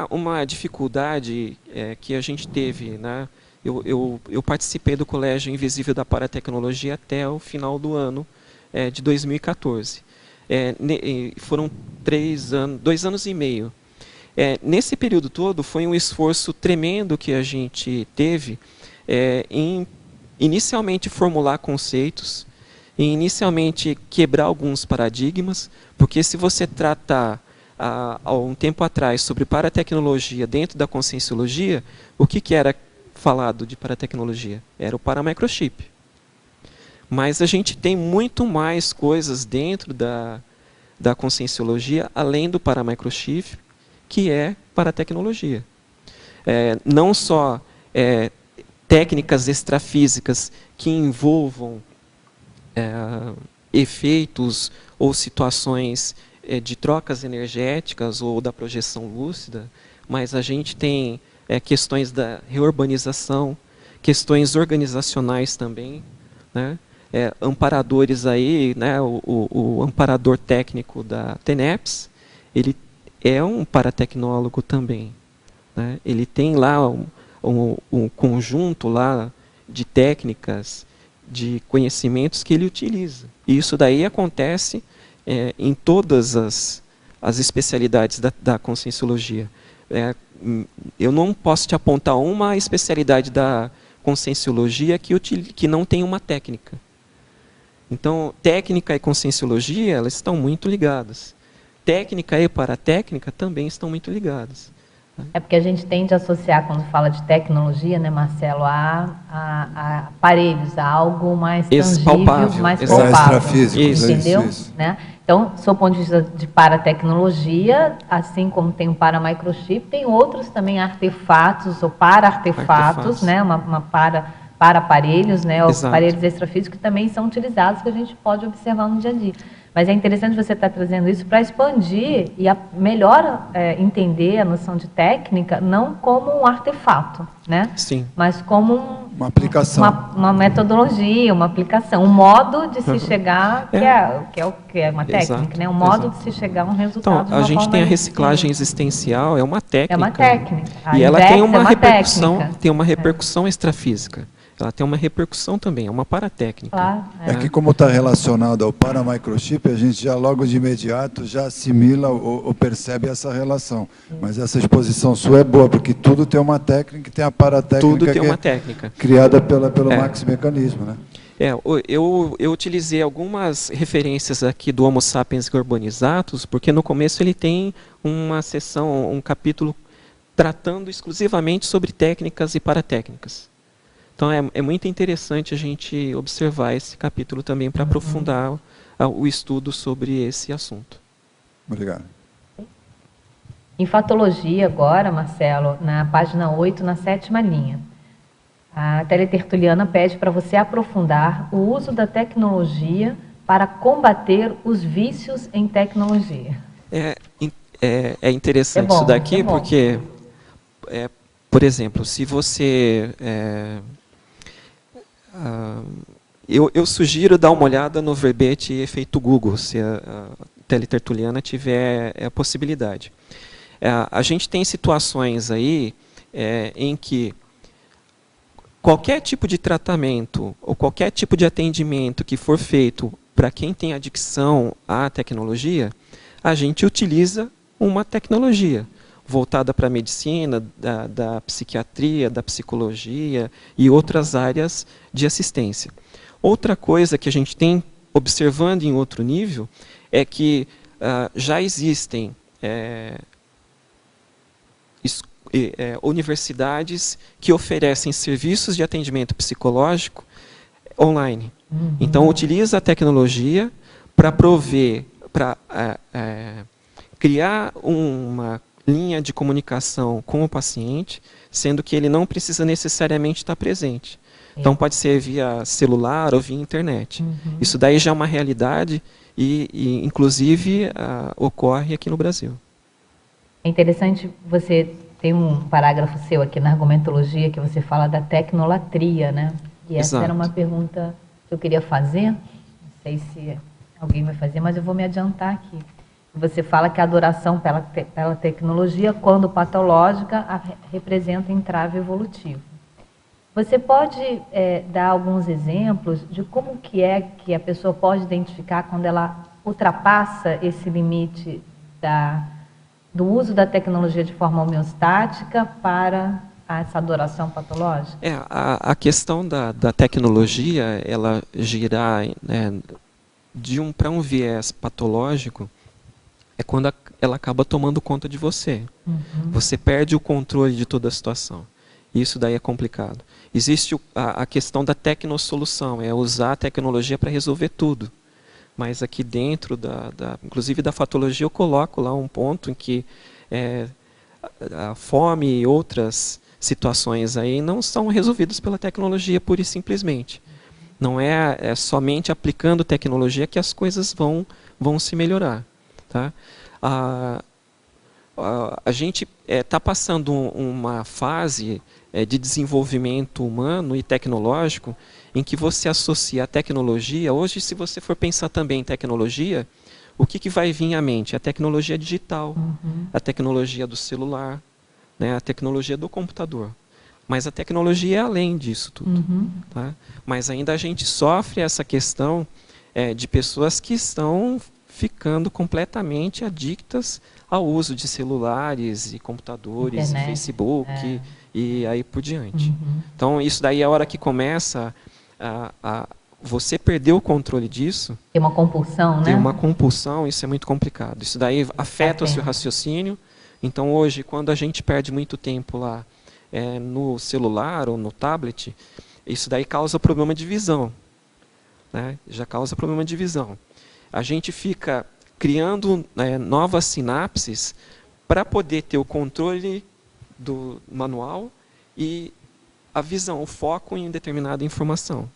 Uma dificuldade que a gente teve, né? Eu participei do Colégio Invisível da Paratecnologia até o final do ano de 2014. Foram 2 anos e meio. Nesse período todo, foi um esforço tremendo que a gente teve em inicialmente formular conceitos, e inicialmente quebrar alguns paradigmas, porque se você tratar há um tempo atrás sobre paratecnologia dentro da conscienciologia, o que era falado de paratecnologia? Era o paramicrochip. Mas a gente tem muito mais coisas dentro da conscienciologia, além do paramicrochip, que é paratecnologia. Não só técnicas extrafísicas que envolvam efeitos ou situações de trocas energéticas ou da projeção lúcida, mas a gente tem questões da reurbanização, questões organizacionais também, né? Amparadores aí, né? O amparador técnico da TENEPS, ele é um paratecnólogo também, né? Ele tem lá um conjunto lá de técnicas, de conhecimentos que ele utiliza. E isso daí acontece em todas as especialidades da conscienciologia. Eu não posso te apontar uma especialidade da conscienciologia que não tem uma técnica. Então, técnica e conscienciologia, elas estão muito ligadas. Técnica e paratécnica também estão muito ligadas. É porque a gente tende a associar, quando fala de tecnologia, né, Marcelo, a aparelhos, a algo mais tangível, palpável, mais palpável. Extrafísico, entendeu? Isso. Né? Então, sob o ponto de vista de paratecnologia, assim como tem o paramicrochip, tem outros também artefatos ou para-artefatos, né, para aparelhos, né, os aparelhos extrafísicos que também são utilizados, que a gente pode observar no dia a dia. Mas é interessante você estar trazendo isso para expandir e melhor entender a noção de técnica, não como um artefato, né? Sim. Mas como uma aplicação, uma metodologia, uma aplicação, um modo de se chegar, que é uma técnica, né? Um modo de se chegar a um resultado. Então, a gente tem a reciclagem existencial, é uma técnica. É uma técnica. E ela tem uma repercussão extrafísica. Ela tem uma repercussão também, é uma paratécnica. Claro, que como está relacionado ao paramicrochip, a gente já logo de imediato já assimila ou percebe essa relação. Mas essa exposição sua é boa, porque tudo tem uma técnica, tem a paratécnica, tudo tem uma técnica criada pelo Max Mecanismo, né? Eu utilizei algumas referências aqui do Homo sapiens urbanizatus, porque no começo ele tem uma seção, um capítulo tratando exclusivamente sobre técnicas e paratécnicas. Então, é muito interessante a gente observar esse capítulo também para aprofundar o estudo sobre esse assunto. Obrigado. Em fatologia agora, Marcelo, na página 8, na 7ª linha, a Teletertuliana pede para você aprofundar o uso da tecnologia para combater os vícios em tecnologia. É interessante isso daqui, porque, por exemplo, se você eu sugiro dar uma olhada no verbete efeito Google, se a teletertuliana tiver a possibilidade. A gente tem situações aí em que qualquer tipo de tratamento ou qualquer tipo de atendimento que for feito para quem tem adicção à tecnologia, a gente utiliza uma tecnologia voltada para a medicina, da psiquiatria, da psicologia e outras áreas de assistência. Outra coisa que a gente tem observando em outro nível é que já existem universidades que oferecem serviços de atendimento psicológico online. Uhum. Então, utiliza a tecnologia para prover, para criar uma linha de comunicação com o paciente, sendo que ele não precisa necessariamente estar presente. Então, pode ser via celular ou via internet. Uhum. Isso daí já é uma realidade e inclusive, ocorre aqui no Brasil. É interessante, você tem um parágrafo seu aqui na argumentologia que você fala da tecnolatria, né? E essa era uma pergunta que eu queria fazer, não sei se alguém vai fazer, mas eu vou me adiantar aqui. Você fala que a adoração pela tecnologia, quando patológica, representa entrave evolutivo. Você pode dar alguns exemplos de como que é que a pessoa pode identificar quando ela ultrapassa esse limite do uso da tecnologia de forma homeostática para essa adoração patológica? A questão da tecnologia, ela girar para um viés patológico, é quando ela acaba tomando conta de você. Uhum. Você perde o controle de toda a situação. Isso daí é complicado. Existe a questão da tecnossolução, é usar a tecnologia para resolver tudo. Mas aqui dentro, inclusive da fatologia, eu coloco lá um ponto em que a fome e outras situações aí não são resolvidas pela tecnologia pura e simplesmente. Não é somente aplicando tecnologia que as coisas vão se melhorar. Tá? A gente está passando uma fase de desenvolvimento humano e tecnológico em que você associa a tecnologia. Hoje, se você for pensar também em tecnologia, o que vai vir à mente? A tecnologia digital, a tecnologia do celular, né? A tecnologia do computador. Mas a tecnologia é além disso tudo. Tá? Mas ainda a gente sofre essa questão de pessoas que estão ficando completamente adictas ao uso de celulares e computadores, e Facebook e aí por diante. Então, isso daí é a hora que começa você perder o controle disso. Tem uma compulsão, né? Tem uma compulsão, isso é muito complicado. Isso daí afeta o seu raciocínio. Então, hoje, quando a gente perde muito tempo lá no celular ou no tablet, isso daí causa problema de visão. Né? Já causa problema de visão. A gente fica criando novas sinapses para poder ter o controle do manual e a visão, o foco em determinada informação.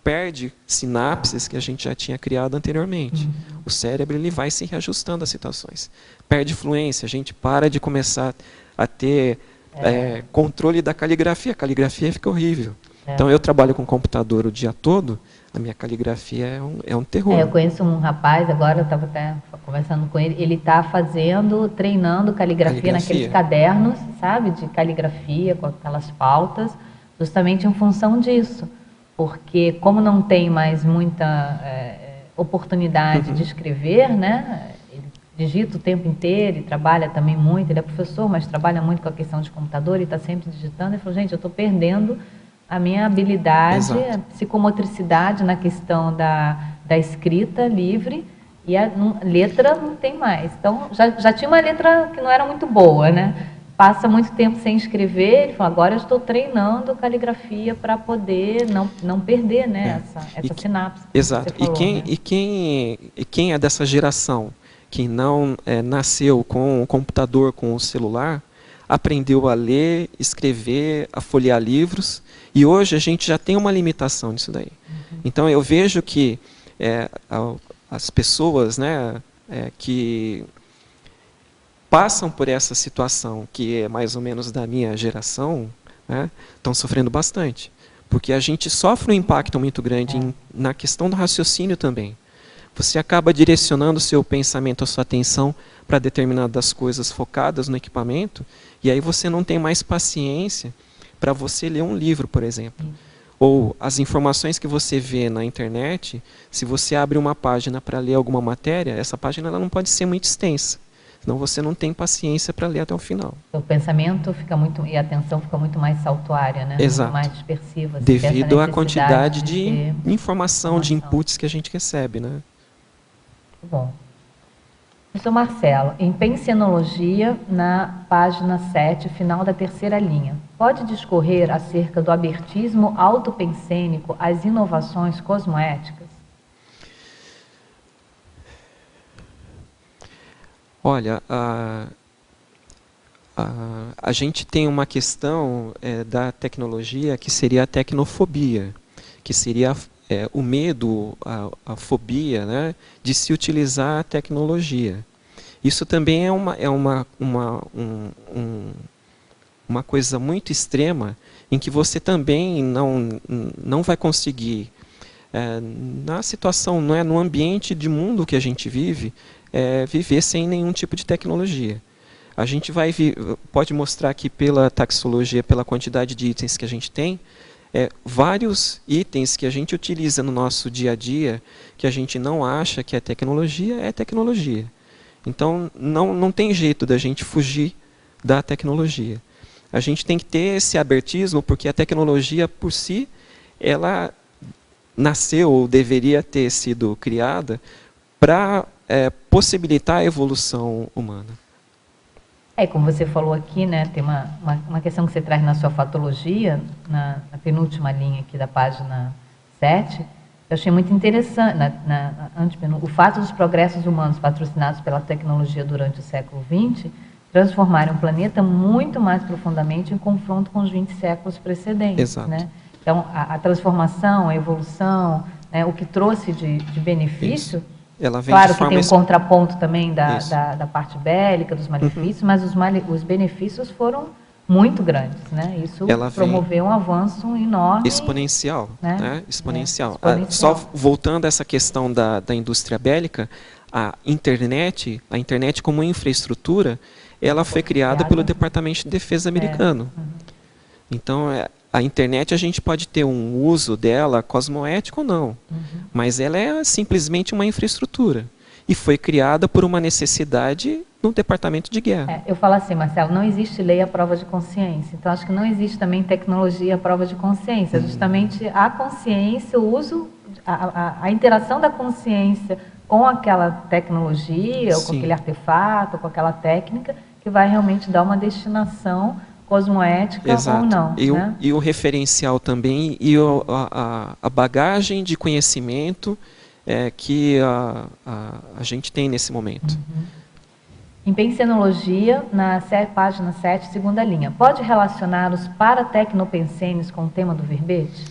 Perde sinapses que a gente já tinha criado anteriormente. O cérebro ele vai se reajustando às situações. Perde fluência, a gente para de começar a ter controle da caligrafia. A caligrafia fica horrível. Então, eu trabalho com computador o dia todo, a minha caligrafia é um terror. Eu conheço um rapaz, agora eu estava até conversando com ele está treinando caligrafia naqueles cadernos, sabe, de caligrafia, com aquelas pautas, justamente em função disso. Porque como não tem mais muita oportunidade de escrever, né, ele digita o tempo inteiro, ele trabalha também muito, ele é professor, mas trabalha muito com a questão de computador e está sempre digitando, ele falou, gente, eu estou perdendo a minha habilidade, a psicomotricidade na questão da escrita livre e a letra não tem mais. Então, já tinha uma letra que não era muito boa, né? Passa muito tempo sem escrever, ele falou, agora eu estou treinando caligrafia para poder não perder, né, essa sinapse. Exato. Falou, e quem é dessa geração que não nasceu com o computador, com o celular, aprendeu a ler, escrever, a folhear livros, e hoje a gente já tem uma limitação nisso daí. Então eu vejo que as pessoas, né, que passam por essa situação, que é mais ou menos da minha geração, né, estão sofrendo bastante. Porque a gente sofre um impacto muito grande na questão do raciocínio também. Você acaba direcionando o seu pensamento, a sua atenção para determinadas coisas focadas no equipamento, e aí você não tem mais paciência para você ler um livro, por exemplo. Ou as informações que você vê na internet, se você abre uma página para ler alguma matéria, essa página ela não pode ser muito extensa. Senão você não tem paciência para ler até o final. O pensamento fica muito, e a atenção fica muito mais saltuária, né? Exato. Muito mais dispersiva. Devido à quantidade de informação, de inputs que a gente recebe, né? Muito bom. Professor Marcelo, em Pensenologia, na página 7, final da terceira linha, pode discorrer acerca do abertismo autopensênico às inovações cosmoéticas? Olha, a gente tem uma questão da tecnologia que seria a tecnofobia, que seria o medo, a fobia, né, de se utilizar a tecnologia. Isso também é uma coisa muito extrema, em que você também não vai conseguir, na situação, não é, no ambiente de mundo que a gente vive, viver sem nenhum tipo de tecnologia. A gente pode mostrar aqui pela taxologia, pela quantidade de itens que a gente tem, vários itens que a gente utiliza no nosso dia a dia, que a gente não acha que é tecnologia. Então, não tem jeito da gente fugir da tecnologia. A gente tem que ter esse abertismo, porque a tecnologia, por si, ela nasceu ou deveria ter sido criada para possibilitar a evolução humana. Como você falou aqui, né, tem uma questão que você traz na sua fatologia, na penúltima linha aqui da página 7, eu achei muito interessante, o fato dos progressos humanos patrocinados pela tecnologia durante o século XX transformarem o planeta muito mais profundamente em confronto com os 20 séculos precedentes. Exato. Né? Então, a transformação, a evolução, né, o que trouxe de benefício... Isso. Ela vem claro que tem um contraponto também da parte bélica, dos malefícios, mas os benefícios foram muito grandes. Né? Isso promoveu um avanço enorme. Exponencial. Né? Exponencial. Só voltando a essa questão da indústria bélica, a internet como infraestrutura, ela foi criada pelo Departamento de Defesa americano. Então, a internet a gente pode ter um uso dela cosmoético ou não, mas ela é simplesmente uma infraestrutura e foi criada por uma necessidade no departamento de guerra. Eu falo assim, Marcelo, não existe lei à prova de consciência, então acho que não existe também tecnologia à prova de consciência, justamente a consciência, o uso, a interação da consciência com aquela tecnologia, ou com aquele artefato, ou com aquela técnica, que vai realmente dar uma destinação cosmoética. Exato. Ou não. E o referencial também, e a bagagem de conhecimento que a gente tem nesse momento. Em Pensenologia, na página 7, segunda linha, pode relacionar os paratecnopensenes com o tema do verbete?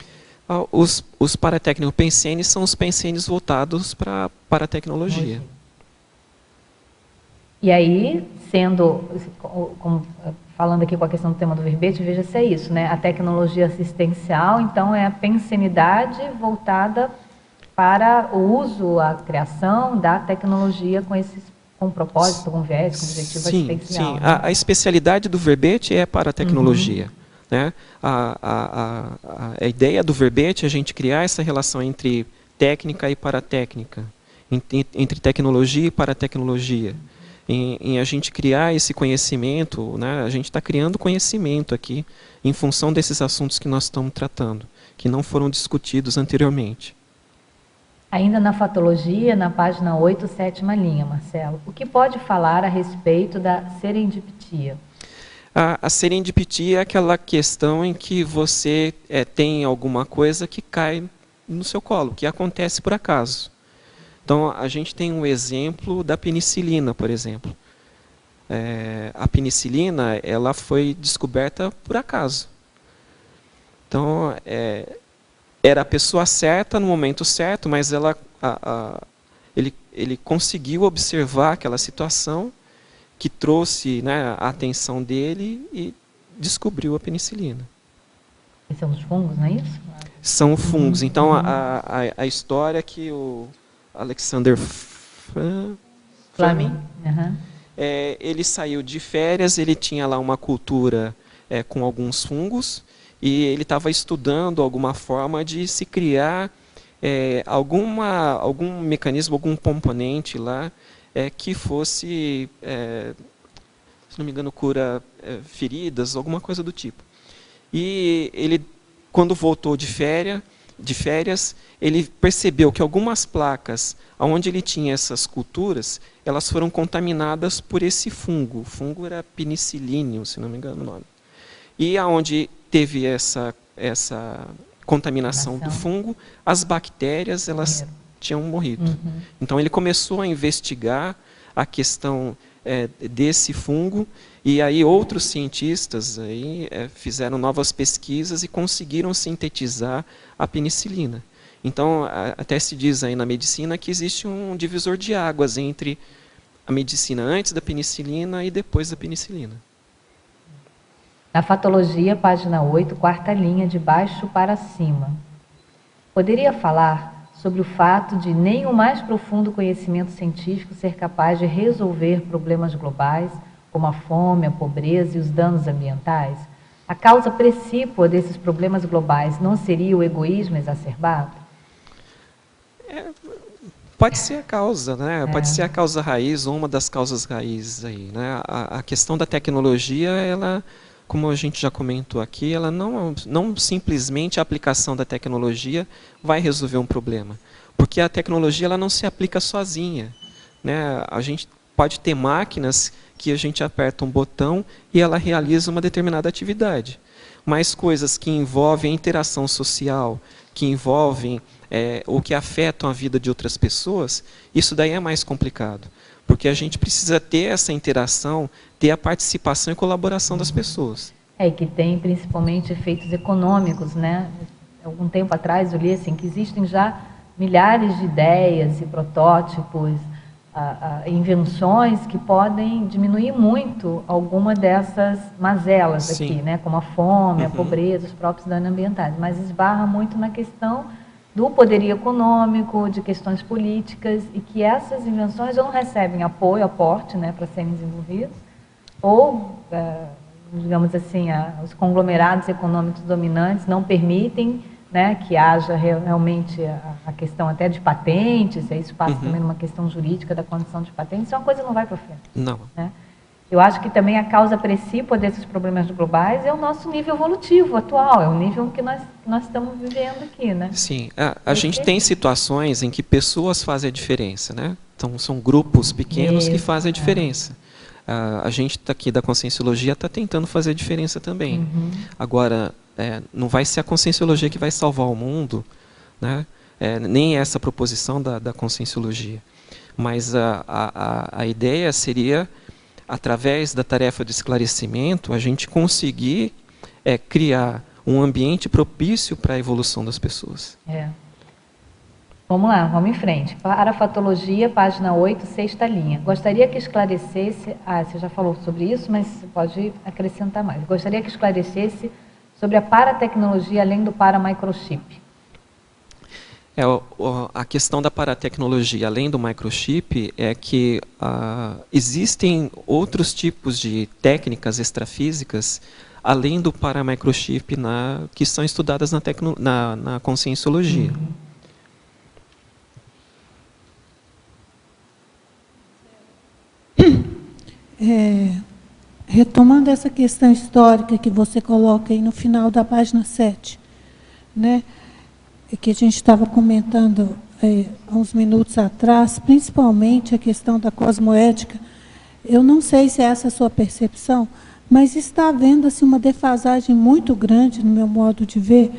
Os paratecnopensenes são os pensenes voltados para a tecnologia. E aí, falando aqui com a questão do tema do verbete, veja se é isso, né? A tecnologia assistencial, então, é a pensenidade voltada para o uso, a criação da tecnologia com propósito, com viés, com objetivo assistencial. Sim, né? A especialidade do verbete é para a tecnologia. Né? A ideia do verbete é a gente criar essa relação entre técnica e paratécnica, entre tecnologia e paratecnologia. Em a gente criar esse conhecimento, né? A gente está criando conhecimento aqui em função desses assuntos que nós estamos tratando, que não foram discutidos anteriormente. Ainda na fatologia, na página 8, sétima linha, Marcelo, o que pode falar a respeito da serendipitia? A serendipitia é aquela questão em que você tem alguma coisa que cai no seu colo, que acontece por acaso. Então, a gente tem um exemplo da penicilina, por exemplo. A penicilina, ela foi descoberta por acaso. Então, era a pessoa certa no momento certo, mas ele conseguiu observar aquela situação que trouxe, né, a atenção dele e descobriu a penicilina. Esses são os fungos, não é isso? São fungos. Então, a história que o Alexander Fleming, ele saiu de férias, ele tinha lá uma cultura com alguns fungos, e ele estava estudando alguma forma de se criar algum mecanismo, algum componente lá que fosse, se não me engano, cura feridas, alguma coisa do tipo. E ele, quando voltou de férias, ele percebeu que algumas placas, onde ele tinha essas culturas, elas foram contaminadas por esse fungo. O fungo era penicilíneo, se não me engano o nome. E aonde teve essa contaminação do fungo, as bactérias elas tinham morrido. Então ele começou a investigar a questão desse fungo, e aí outros cientistas aí, fizeram novas pesquisas e conseguiram sintetizar a penicilina. Então, até se diz aí na medicina que existe um divisor de águas entre a medicina antes da penicilina e depois da penicilina. Na Fatologia, página 8, quarta linha, de baixo para cima. Poderia falar sobre o fato de nem o mais profundo conhecimento científico ser capaz de resolver problemas globais, como a fome, a pobreza e os danos ambientais? A causa precípua desses problemas globais não seria o egoísmo exacerbado? Pode ser a causa, né? Pode ser a causa raiz, ou uma das causas raízes aí, né? A questão da tecnologia, ela, como a gente já comentou aqui, ela não simplesmente a aplicação da tecnologia vai resolver um problema, porque a tecnologia ela não se aplica sozinha, né? A gente pode ter máquinas que a gente aperta um botão e ela realiza uma determinada atividade, mas coisas que envolvem a interação social, que envolvem ou que afetam a vida de outras pessoas, isso daí é mais complicado, porque a gente precisa ter essa interação, ter a participação e colaboração das pessoas. E que tem principalmente efeitos econômicos, né? Algum tempo atrás eu li assim, que existem já milhares de ideias e protótipos, invenções que podem diminuir muito alguma dessas mazelas aqui, né? Como a fome, a pobreza, os próprios danos ambientais, mas esbarra muito na questão do poderio econômico, de questões políticas, e que essas invenções não recebem apoio, aporte, né, para serem desenvolvidas, ou, digamos assim, os conglomerados econômicos dominantes não permitem, né, que haja realmente a questão até de patentes, aí isso passa também numa questão jurídica da condição de patentes, isso é uma coisa que não vai para frente. Não. Né? Eu acho que também a causa precípua desses problemas globais é o nosso nível evolutivo atual, é o nível que nós estamos vivendo aqui, né? Sim, a gente tem situações em que pessoas fazem a diferença, né? Então, são grupos pequenos que fazem a diferença. A gente aqui da Conscienciologia está tentando fazer a diferença também. Agora, não vai ser a Conscienciologia que vai salvar o mundo, né? Nem essa proposição da Conscienciologia. Mas a ideia seria, através da tarefa de esclarecimento, a gente conseguir criar um ambiente propício para a evolução das pessoas. Vamos lá, vamos em frente. Para a Fatologia, página 8, sexta linha. Gostaria que esclarecesse... você já falou sobre isso, mas você pode acrescentar mais. Gostaria que esclarecesse sobre a paratecnologia além do paramicrochip. A questão da paratecnologia, além do microchip, é que existem outros tipos de técnicas extrafísicas, além do paramicrochip, que são estudadas na Conscienciologia. Retomando essa questão histórica que você coloca aí no final da página 7, né? Que a gente estava comentando há uns minutos atrás, principalmente a questão da cosmoética. Eu não sei se é essa a sua percepção, mas está havendo assim, uma defasagem muito grande, no meu modo de ver,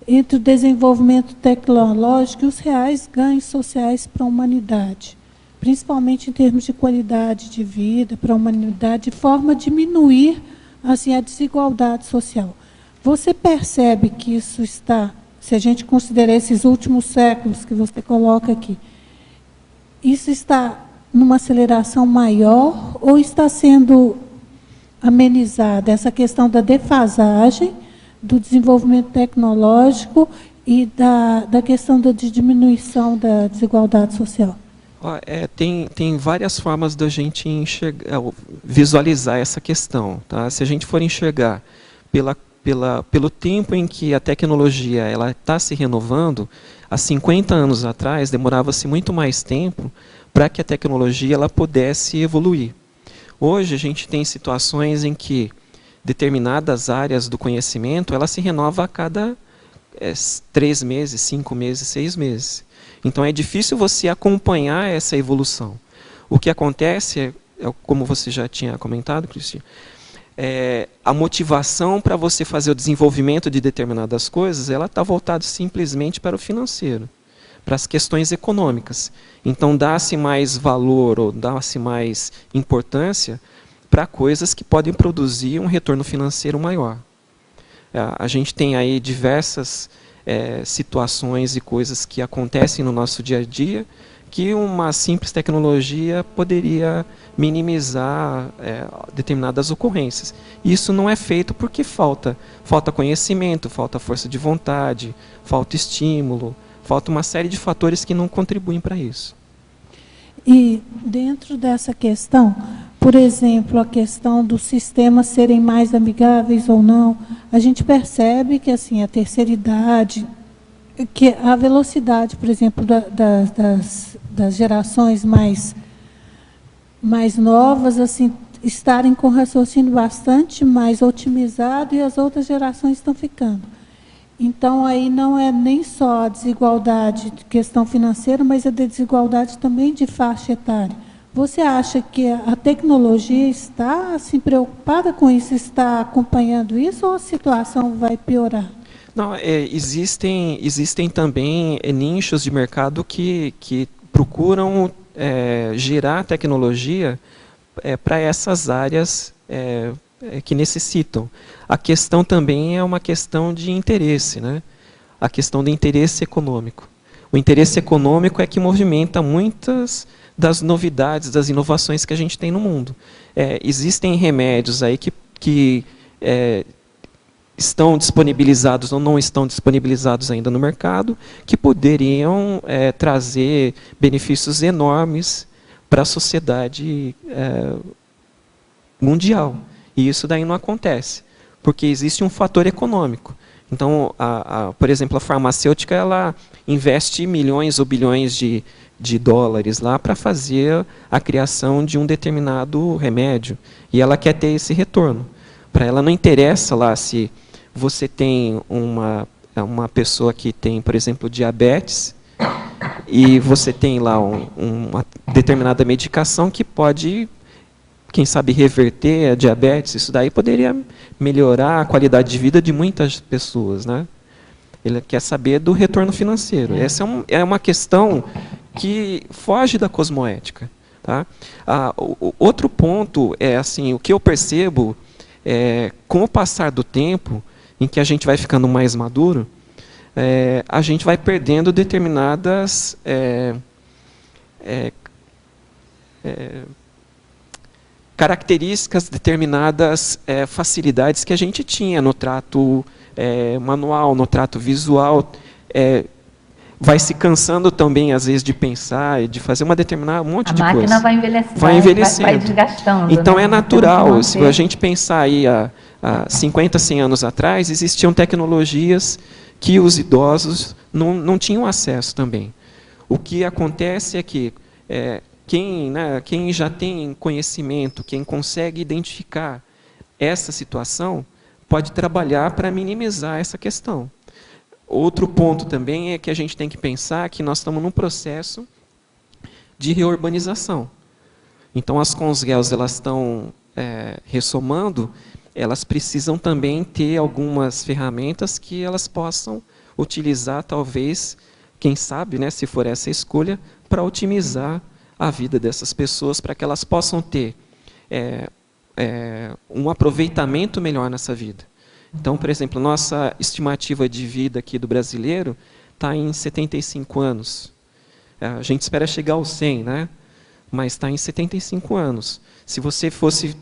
entre o desenvolvimento tecnológico e os reais ganhos sociais para a humanidade, principalmente em termos de qualidade de vida para a humanidade, de forma a diminuir assim, a desigualdade social. Você percebe que isso está... Se a gente considerar esses últimos séculos que você coloca aqui, isso está numa aceleração maior ou está sendo amenizada essa questão da defasagem do desenvolvimento tecnológico e da questão de diminuição da desigualdade social? Tem várias formas da gente visualizar essa questão. Tá? Se a gente for enxergar pelo tempo em que a tecnologia está se renovando, há 50 anos atrás, demorava-se muito mais tempo para que a tecnologia pudesse evoluir. Hoje, a gente tem situações em que determinadas áreas do conhecimento se renova a cada 3 meses, 5 meses, 6 meses. Então, é difícil você acompanhar essa evolução. O que acontece, como você já tinha comentado, Cristina, a motivação para você fazer o desenvolvimento de determinadas coisas, está voltada simplesmente para o financeiro, para as questões econômicas. Então, dá-se mais valor ou dá-se mais importância para coisas que podem produzir um retorno financeiro maior. A gente tem aí diversas situações e coisas que acontecem no nosso dia a dia que uma simples tecnologia poderia minimizar determinadas ocorrências. Isso não é feito porque falta conhecimento, falta força de vontade, falta estímulo, falta uma série de fatores que não contribuem para isso. E dentro dessa questão, por exemplo, a questão dos sistemas serem mais amigáveis ou não, a gente percebe que assim, a terceira idade, que a velocidade, por exemplo, das gerações mais novas, assim, estarem com raciocínio bastante mais otimizado e as outras gerações estão ficando. Então, aí não é nem só a desigualdade de questão financeira, mas a desigualdade também de faixa etária. Você acha que a tecnologia está assim, preocupada com isso, está acompanhando isso, ou a situação vai piorar? Não, existem também nichos de mercado que procuram gerar tecnologia para essas áreas que necessitam. A questão também é uma questão de interesse, né? A questão do interesse econômico. O interesse econômico é que movimenta muitas das novidades, das inovações que a gente tem no mundo. Existem remédios aí que estão disponibilizados ou não estão disponibilizados ainda no mercado, que poderiam trazer benefícios enormes para a sociedade mundial. E isso daí não acontece, porque existe um fator econômico. Então, por exemplo, a farmacêutica ela investe milhões ou bilhões de dólares lá para fazer a criação de um determinado remédio. E ela quer ter esse retorno. Para ela não interessa lá se você tem uma pessoa que tem, por exemplo, diabetes, e você tem lá uma determinada medicação que pode, quem sabe, reverter a diabetes. Isso daí poderia melhorar a qualidade de vida de muitas pessoas, né? Ele quer saber do retorno financeiro. Essa é uma questão que foge da cosmoética. Tá? O outro ponto é assim, o que eu percebo com o passar do tempo, em que a gente vai ficando mais maduro, a gente vai perdendo determinadas características, determinadas facilidades que a gente tinha no trato manual, no trato visual. Vai se cansando também, às vezes, de pensar e de fazer um monte de coisa. A máquina vai envelhecendo. Vai envelhecendo. Vai desgastando. Então, né? é natural. Se a gente pensar aí há 50, 100 anos atrás, existiam tecnologias que os idosos não tinham acesso também. O que acontece é que quem já tem conhecimento, quem consegue identificar essa situação, pode trabalhar para minimizar essa questão. Outro ponto também é que a gente tem que pensar que nós estamos num processo de reurbanização. Então, as Conselhos elas estão ressomando, elas precisam também ter algumas ferramentas que elas possam utilizar, talvez, quem sabe, né, se for essa a escolha, para otimizar a vida dessas pessoas, para que elas possam ter um aproveitamento melhor nessa vida. Então, por exemplo, nossa estimativa de vida aqui do brasileiro está em 75 anos. A gente espera chegar aos 100, né? mas está em 75 anos. Se você fosse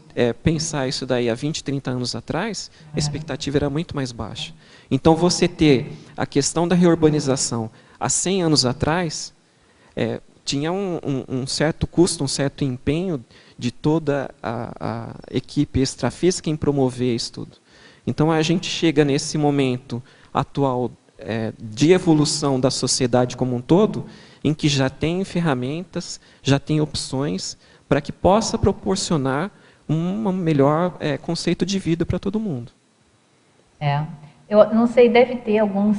pensar isso daí há 20, 30 anos atrás, a expectativa era muito mais baixa. Então, você ter a questão da reurbanização há 100 anos atrás, tinha um certo custo, um certo empenho de toda a equipe extrafísica em promover isso tudo. Então, a gente chega nesse momento atual de evolução da sociedade como um todo, em que já tem ferramentas, já tem opções para que possa proporcionar um melhor conceito de vida para todo mundo. Eu não sei, deve ter alguns...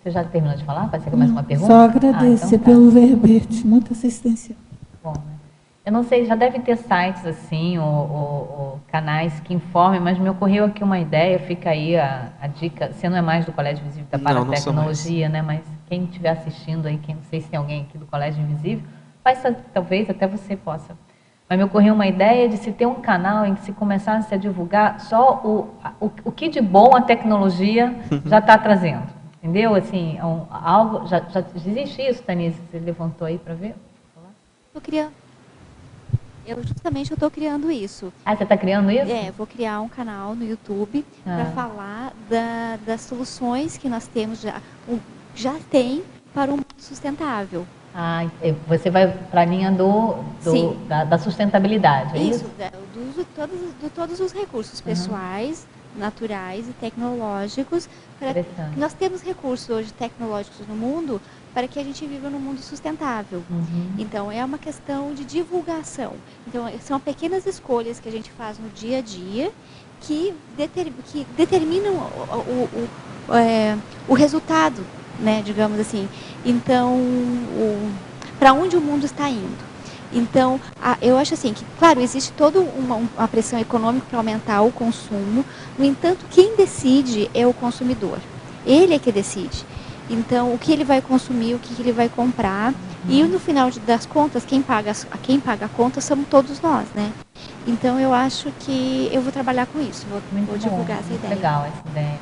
Você já terminou de falar? Pode ser mais uma pergunta? Só agradecer pelo verbete, muito assistencial. Bom, né? Eu não sei, já deve ter sites assim, ou canais que informem, mas me ocorreu aqui uma ideia, fica aí a dica. Você não é mais do Colégio Invisível da Paratecnologia, né? Mas quem estiver assistindo aí, não sei se tem alguém aqui do Colégio Invisível, talvez até você possa. Mas me ocorreu uma ideia de se ter um canal em que se começasse a divulgar só o que de bom a tecnologia já está trazendo. Entendeu? Assim, algo, já existe isso, Tanise? Você levantou aí para ver? Eu estou criando isso. Ah, você está criando isso? Vou criar um canal no YouTube para falar das soluções que nós temos, já tem para um mundo sustentável. Você vai para a linha da sustentabilidade, é isso? Do uso de todos os recursos pessoais, naturais e tecnológicos. Nós temos recursos hoje tecnológicos no mundo para que a gente viva num mundo sustentável. Então, é uma questão de divulgação. Então, são pequenas escolhas que a gente faz no dia a dia que determinam o resultado, né, digamos assim. Então, para onde o mundo está indo. Então, eu acho assim que, claro, existe toda uma pressão econômica para aumentar o consumo. No entanto, quem decide é o consumidor. Ele é que decide. Então, o que ele vai consumir, o que ele vai comprar. E no final das contas, quem paga a conta somos todos nós, né? Então, eu acho que eu vou trabalhar com isso. Vou divulgar essa ideia. Legal essa ideia.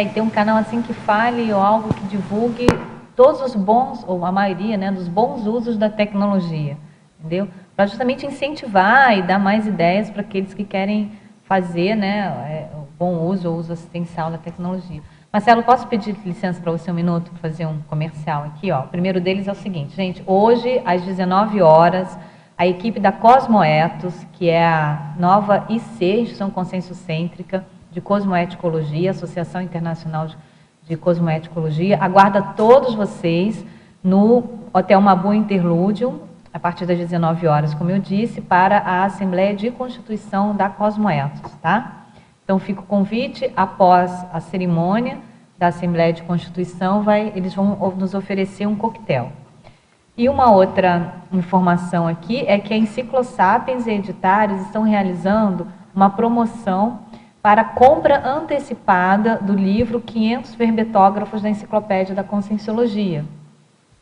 E tem um canal assim que fale ou algo que divulgue todos os bons, ou a maioria, né, dos bons usos da tecnologia. Entendeu? Para justamente incentivar e dar mais ideias para aqueles que querem fazer, né, o bom uso ou uso assistencial da tecnologia. Marcelo, posso pedir licença para você um minuto para fazer um comercial aqui? O primeiro deles é o seguinte, gente, hoje às 19 horas, a equipe da Cosmoethos, que é a nova IC, Instituição Conscienciocêntrica de Cosmoeticologia, Associação Internacional de Cosmoeticologia, aguarda todos vocês no Hotel Mabu Interlúdio, a partir das 19 horas, como eu disse, para a Assembleia de Constituição da Cosmoethos, tá? Então, fica o convite, após a cerimônia da Assembleia de Constituição, eles vão nos oferecer um coquetel. E uma outra informação aqui é que a Enciclosapiens e Editares estão realizando uma promoção para compra antecipada do livro 500 verbetógrafos da Enciclopédia da Conscienciologia,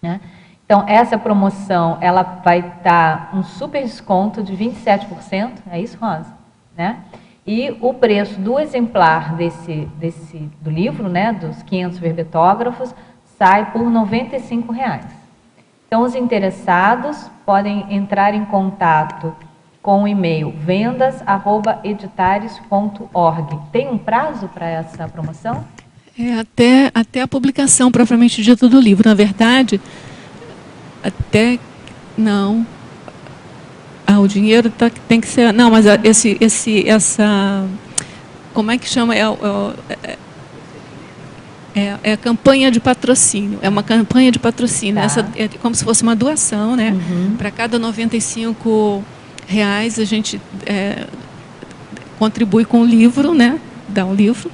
né? Então, essa promoção, ela vai dar um super desconto de 27%, é isso, Rosa? Né? E o preço do exemplar do livro, né, dos 500 verbetógrafos, sai por R$ 95. Então, os interessados podem entrar em contato com o e-mail vendas@editares.org. Tem um prazo para essa promoção? Até a publicação propriamente dita do livro. Na verdade, não. O dinheiro tem que ser... Não, mas essa... Como é que chama? É a campanha de patrocínio. É uma campanha de patrocínio. Tá. É como se fosse uma doação, né? Para cada R$ 95 a gente contribui com o livro, né? Dá um livro.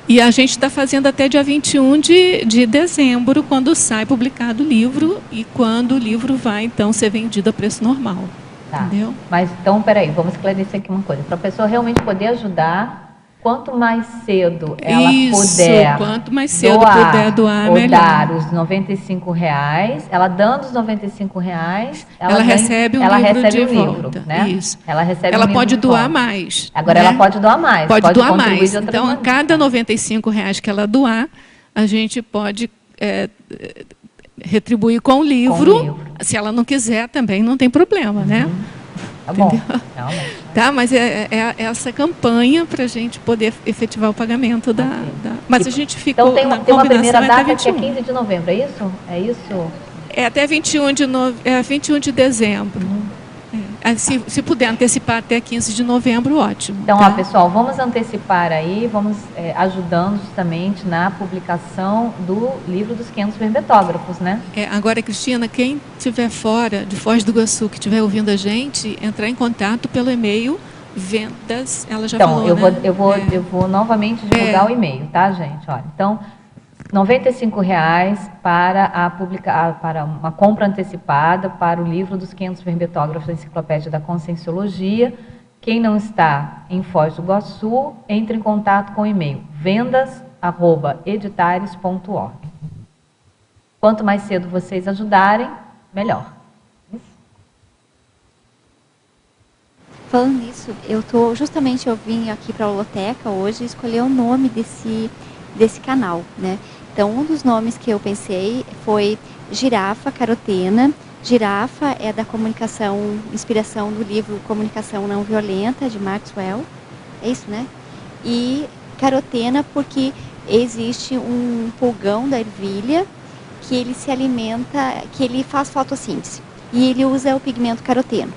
E a gente está fazendo até dia 21 de dezembro, quando sai publicado o livro e quando o livro vai, então, ser vendido a preço normal. Tá. Entendeu? Mas, então, peraí, vamos esclarecer aqui uma coisa. Para a pessoa realmente poder ajudar, quanto mais cedo ela puder quanto mais cedo puder doar, melhor. Dar os R$ 95, ela dando os R$ 95, ela recebe um livro de volta. Né? Isso. Ela pode doar mais. Agora, né? Ela pode doar mais. Pode doar mais. Então, a cada R$ 95 que ela doar, a gente pode retribuir com o livro. Se ela não quiser, também não tem problema, né? Tá bom. Tá, mas é essa campanha para a gente poder efetivar o pagamento da... Mas a gente ficou então na tem uma primeira data até que é 15 de novembro, é isso? É isso? É até 21 de dezembro. Se puder antecipar até 15 de novembro, ótimo. Então, tá? ó, pessoal, vamos antecipar aí, vamos ajudando justamente na publicação do livro dos 500 verbetógrafos, né? Agora, Cristina, quem estiver fora de Foz do Iguaçu, que estiver ouvindo a gente, entrar em contato pelo e-mail vendas, ela já falou, eu vou novamente divulgar o e-mail, tá, gente? Olha, então, R$ 95,00 para uma compra antecipada para o livro dos 500 verbetógrafos da Enciclopédia da Conscienciologia. Quem não está em Foz do Iguaçu, entre em contato com o e-mail vendas@editares.org. Quanto mais cedo vocês ajudarem, melhor. Falando nisso, eu vim aqui para a Holoteca hoje escolher o nome desse canal, né? Então, um dos nomes que eu pensei foi Girafa Carotena. Girafa é da inspiração do livro Comunicação Não Violenta, de Maxwell. É isso, né? E Carotena porque existe um pulgão da ervilha que ele se alimenta, que ele faz fotossíntese. E ele usa o pigmento caroteno.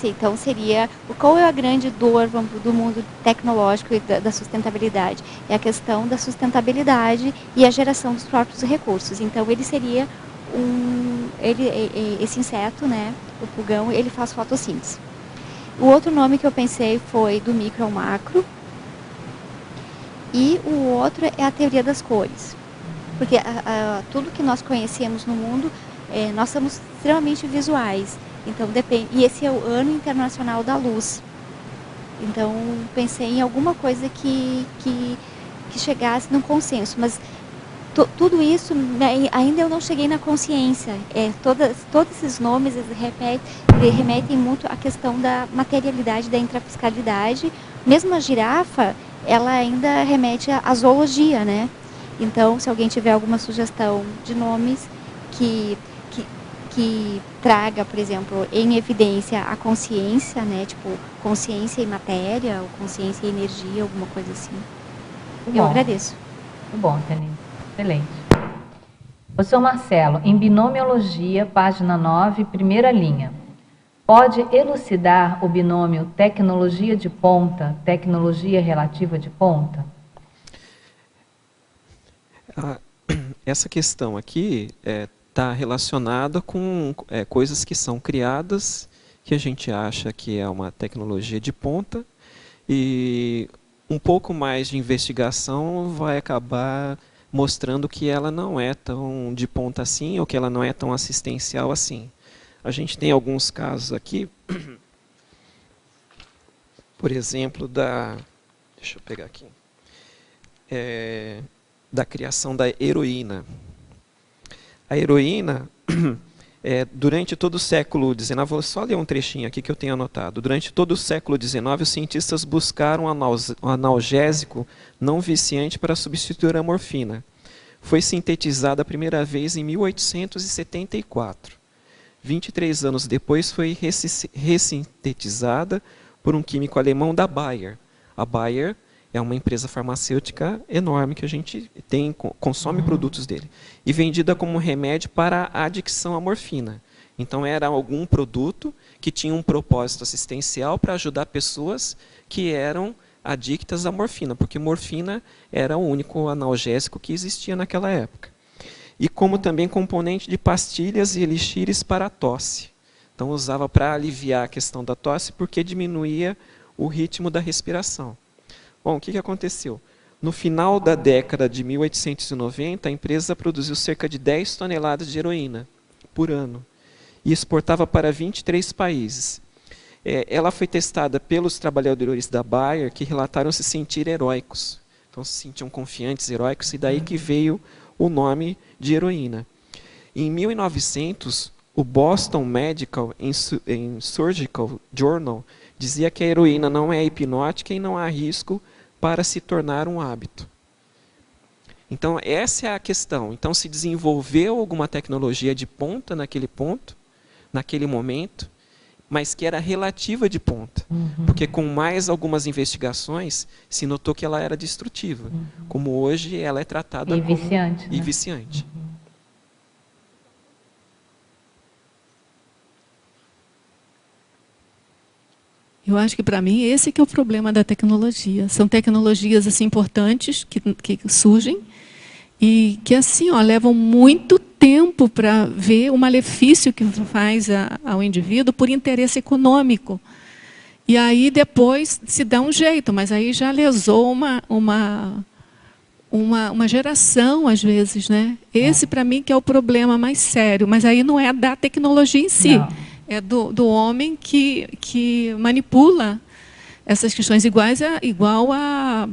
Então seria, qual é a grande dor do mundo tecnológico e da sustentabilidade? É a questão da sustentabilidade e a geração dos próprios recursos. Então ele seria esse inseto, né, o pulgão, ele faz fotossíntese. O outro nome que eu pensei foi do micro ao macro. E o outro é a teoria das cores. Porque tudo que nós conhecemos no mundo, nós somos extremamente visuais. Então depende, e esse é o Ano Internacional da Luz. Então pensei em alguma coisa que chegasse num consenso, mas tudo isso ainda eu não cheguei na consciência. Todos esses nomes remetem muito à questão da materialidade, da intrafiscalidade. Mesmo a girafa, ela ainda remete à zoologia, né? Então, se alguém tiver alguma sugestão de nomes que traga, por exemplo, em evidência a consciência, né? Tipo, consciência e matéria, ou consciência e energia, alguma coisa assim. Eu agradeço. Muito bom, Tenise. Excelente. Professor Marcelo, em binomiologia, página 9, primeira linha. Pode elucidar o binômio tecnologia de ponta, tecnologia relativa de ponta? Essa questão aqui está relacionada com coisas que são criadas, que a gente acha que é uma tecnologia de ponta, e um pouco mais de investigação vai acabar mostrando que ela não é tão de ponta assim, ou que ela não é tão assistencial assim. A gente tem alguns casos aqui, por exemplo, deixa eu pegar aqui, da criação da heroína. A heroína, durante todo o século XIX, vou só ler um trechinho aqui que eu tenho anotado. Durante todo o século XIX, os cientistas buscaram um analgésico não viciante para substituir a morfina. Foi sintetizada a primeira vez em 1874. 23 anos depois, foi ressintetizada por um químico alemão da Bayer. A Bayer é uma empresa farmacêutica enorme que a gente consome produtos dele. E vendida como remédio para a adicção à morfina. Então era algum produto que tinha um propósito assistencial para ajudar pessoas que eram adictas à morfina, porque morfina era o único analgésico que existia naquela época. E como também componente de pastilhas e elixires para a tosse. Então usava para aliviar a questão da tosse, porque diminuía o ritmo da respiração. Bom, o que aconteceu? No final da década de 1890, a empresa produziu cerca de 10 toneladas de heroína por ano e exportava para 23 países. Ela foi testada pelos trabalhadores da Bayer, que relataram se sentir heróicos. Então se sentiam confiantes, heróicos, e daí que veio o nome de heroína. Em 1900, o Boston Medical and Surgical Journal dizia que a heroína não é hipnótica e não há risco para se tornar um hábito. Então, essa é a questão. Então, se desenvolveu alguma tecnologia de ponta naquele ponto, naquele momento, mas que era relativa de ponta. Porque com mais algumas investigações, se notou que ela era destrutiva. Como hoje ela é tratada e como... viciante, E né? viciante. Eu acho que, para mim, esse que é o problema da tecnologia. São tecnologias assim, importantes que surgem e que assim, levam muito tempo para ver o malefício que faz ao indivíduo por interesse econômico. E aí, depois, se dá um jeito, mas aí já lesou uma geração, às vezes, né? Esse, para mim, que é o problema mais sério. Mas aí não é da tecnologia em si. Não. É do homem que manipula essas questões, igual a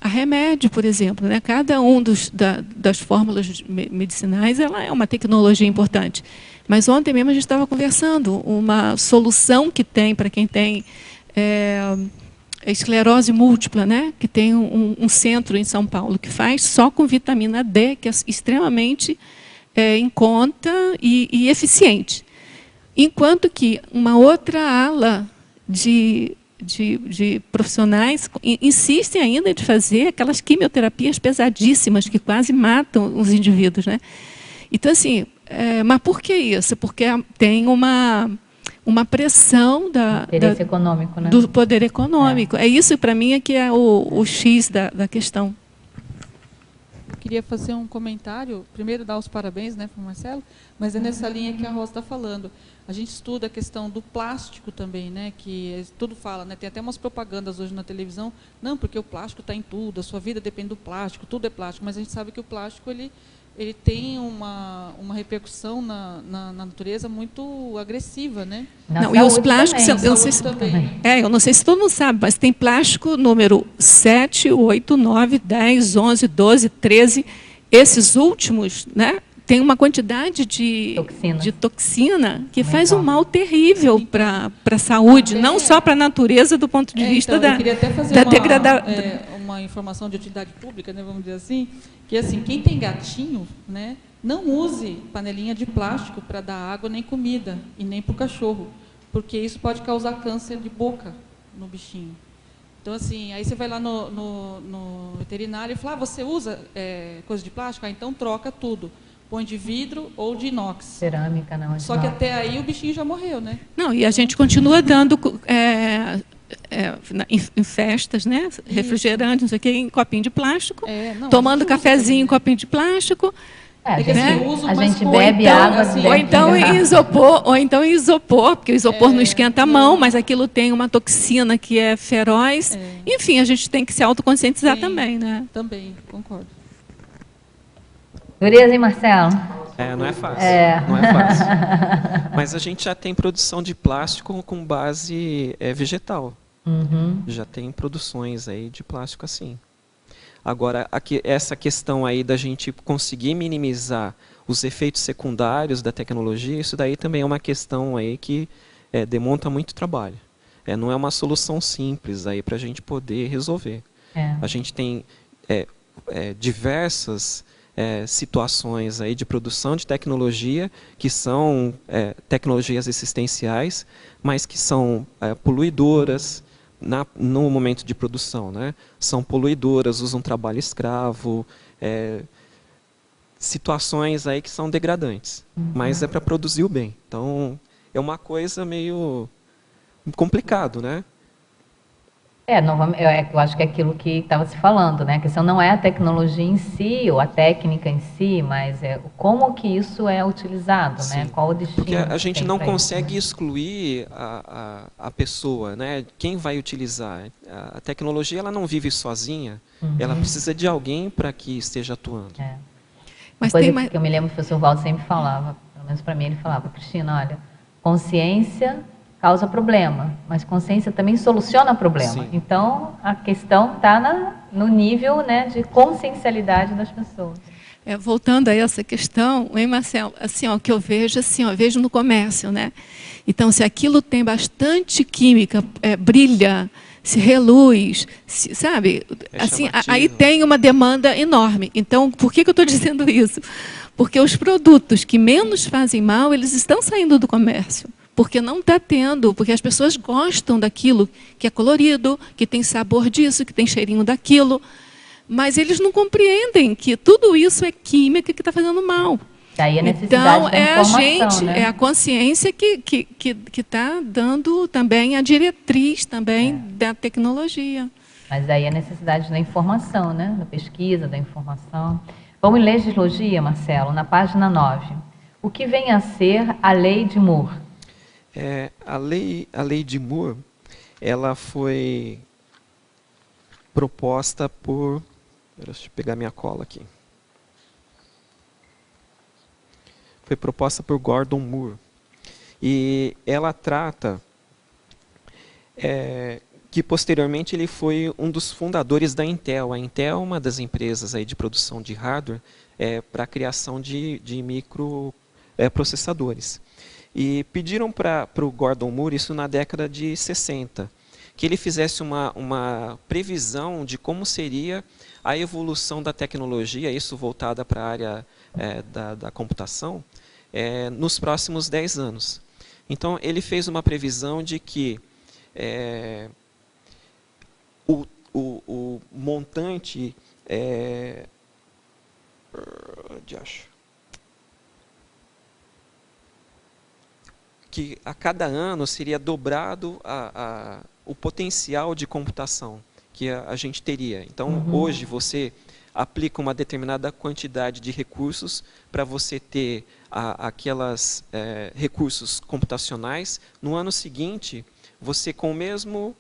remédio, por exemplo. Né? Cada um das fórmulas medicinais ela é uma tecnologia importante. Mas ontem mesmo a gente estava conversando, uma solução que tem para quem tem esclerose múltipla, né? Que tem um centro em São Paulo que faz só com vitamina D, que é extremamente em conta e eficiente. Enquanto que uma outra ala de profissionais insistem ainda de fazer aquelas quimioterapias pesadíssimas que quase matam os indivíduos, né? Então, assim, mas por que isso? Porque tem uma pressão econômico, né? do poder econômico. É isso, para mim, que é o X da questão. Eu queria fazer um comentário, primeiro dar os parabéns, né, para o Marcelo, mas é nessa linha que a Rosa está falando. A gente estuda a questão do plástico também, né, que tudo fala, né, tem até umas propagandas hoje na televisão, não, porque o plástico está em tudo, a sua vida depende do plástico, tudo é plástico, mas a gente sabe que o plástico ele tem uma repercussão na natureza muito agressiva, né? Não, e os plásticos, eu não sei se todo mundo sabe, mas tem plástico número 7, 8, 9, 10, 11, 12, 13, esses últimos, né? Tem uma quantidade de toxina que faz um mal terrível para a saúde, não só para a natureza, do ponto de vista da degradação. Uma informação de utilidade pública, né, vamos dizer assim, que assim, quem tem gatinho, né, não use panelinha de plástico para dar água nem comida, e nem para o cachorro, porque isso pode causar câncer de boca no bichinho. Então, assim, aí você vai lá no veterinário e fala, você usa coisa de plástico? Então troca tudo. Põe de vidro ou de inox. Cerâmica, não. Só que até aí o bichinho já morreu, né? Não, e a gente continua dando em festas, né? Refrigerante, não sei o quê, em copinho de plástico, tomando cafezinho em copinho de plástico. A gente bebe água assim, ou então em isopor, porque o isopor não esquenta a mão, mas aquilo tem uma toxina que é feroz. Enfim, a gente tem que se autoconscientizar também, né? Também, concordo. Dureza, hein, Marcelo? Não é fácil. Não é fácil. Mas a gente já tem produção de plástico com base vegetal. Já tem produções aí de plástico assim. Agora, essa questão aí da gente conseguir minimizar os efeitos secundários da tecnologia, isso daí também é uma questão aí que demanda muito trabalho. Não é uma solução simples aí para a gente poder resolver. A gente tem diversas situações aí de produção de tecnologia que são tecnologias existenciais, mas que são poluidoras no momento de produção, né? São poluidoras, usam trabalho escravo, situações aí que são degradantes, mas é para produzir o bem. Então, é uma coisa meio complicado, né? Eu acho que é aquilo que estava se falando, né? A questão não é a tecnologia em si, ou a técnica em si, mas como que isso é utilizado, né? Qual o destino? Porque a gente não consegue excluir a pessoa, né? Quem vai utilizar? A tecnologia ela não vive sozinha, ela precisa de alguém para que esteja atuando. Mas coisa que eu me lembro que o professor Valdo sempre falava, pelo menos para mim ele falava, Cristina, olha, consciência causa problema, mas consciência também soluciona problema. Sim. Então, a questão está no nível, né, de consciencialidade das pessoas. Voltando a essa questão, hein, Marcelo, assim, que eu vejo, vejo no comércio, né? Então, se aquilo tem bastante química, brilha, se reluz, sabe? Assim, aí tem uma demanda enorme. Então, por que eu estou dizendo isso? Porque os produtos que menos fazem mal, eles estão saindo do comércio. Porque não está tendo, porque as pessoas gostam daquilo que é colorido, que tem sabor disso, que tem cheirinho daquilo, mas eles não compreendem que tudo isso é química que está fazendo mal. Daí a necessidade então, da é a informação, gente, né? é a consciência que está dando também a diretriz também da tecnologia. Mas daí a necessidade da informação, né? Da pesquisa, da informação. Vamos em legislação, Marcelo, na página 9. O que vem a ser a Lei de Moore? A lei de Moore, ela foi proposta por... Deixa eu pegar minha cola aqui. Foi proposta por Gordon Moore. E ela trata que, posteriormente, ele foi um dos fundadores da Intel. A Intel é uma das empresas aí de produção de hardware para a criação de microprocessadores. E pediram para o Gordon Moore, isso na década de 60, que ele fizesse uma previsão de como seria a evolução da tecnologia, isso voltada para a área da computação, nos próximos 10 anos. Então, ele fez uma previsão de que o montante... que a cada ano seria dobrado o potencial de computação que a gente teria. Então, hoje, você aplica uma determinada quantidade de recursos para você ter aquelas recursos computacionais. No ano seguinte, você, com o mesmo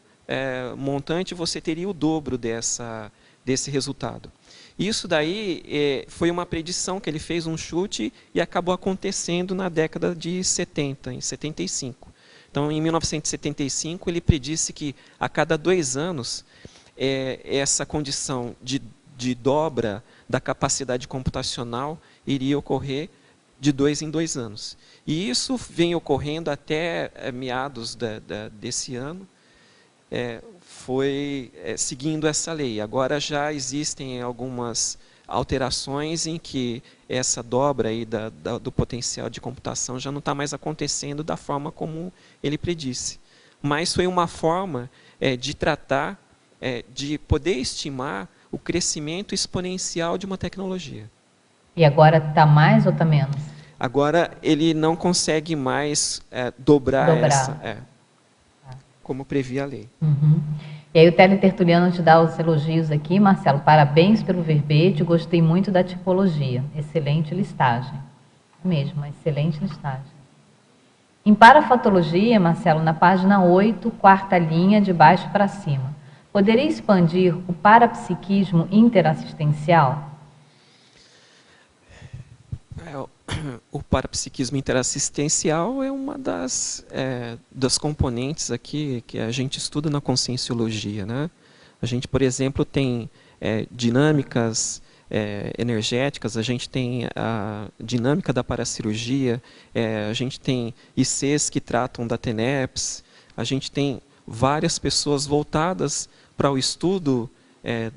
montante, você teria o dobro desse resultado. Isso daí foi uma predição que ele fez, um chute, e acabou acontecendo na década de 70, em 75. Então, em 1975, ele predisse que a cada 2 anos, essa condição de dobra da capacidade computacional iria ocorrer de 2 em 2 anos. E isso vem ocorrendo até meados desse ano, foi seguindo essa lei. Agora já existem algumas alterações em que essa dobra aí do potencial de computação já não está mais acontecendo da forma como ele predisse. Mas foi uma forma de tratar, de poder estimar o crescimento exponencial de uma tecnologia. E agora está mais ou está menos? Agora ele não consegue mais dobrar essa... como previa a lei. E aí o teletertuliano te dá os elogios aqui, Marcelo. Parabéns pelo verbete, gostei muito da tipologia. Excelente listagem. Mesmo, uma excelente listagem. Em parafatologia, Marcelo, na página 8, 4ª linha, de baixo para cima. Poderia expandir o parapsiquismo interassistencial? O parapsiquismo interassistencial é uma das componentes aqui que a gente estuda na conscienciologia, né? A gente, por exemplo, tem dinâmicas energéticas, a gente tem a dinâmica da paracirurgia, a gente tem ICs que tratam da TENEPS, a gente tem várias pessoas voltadas para o estudo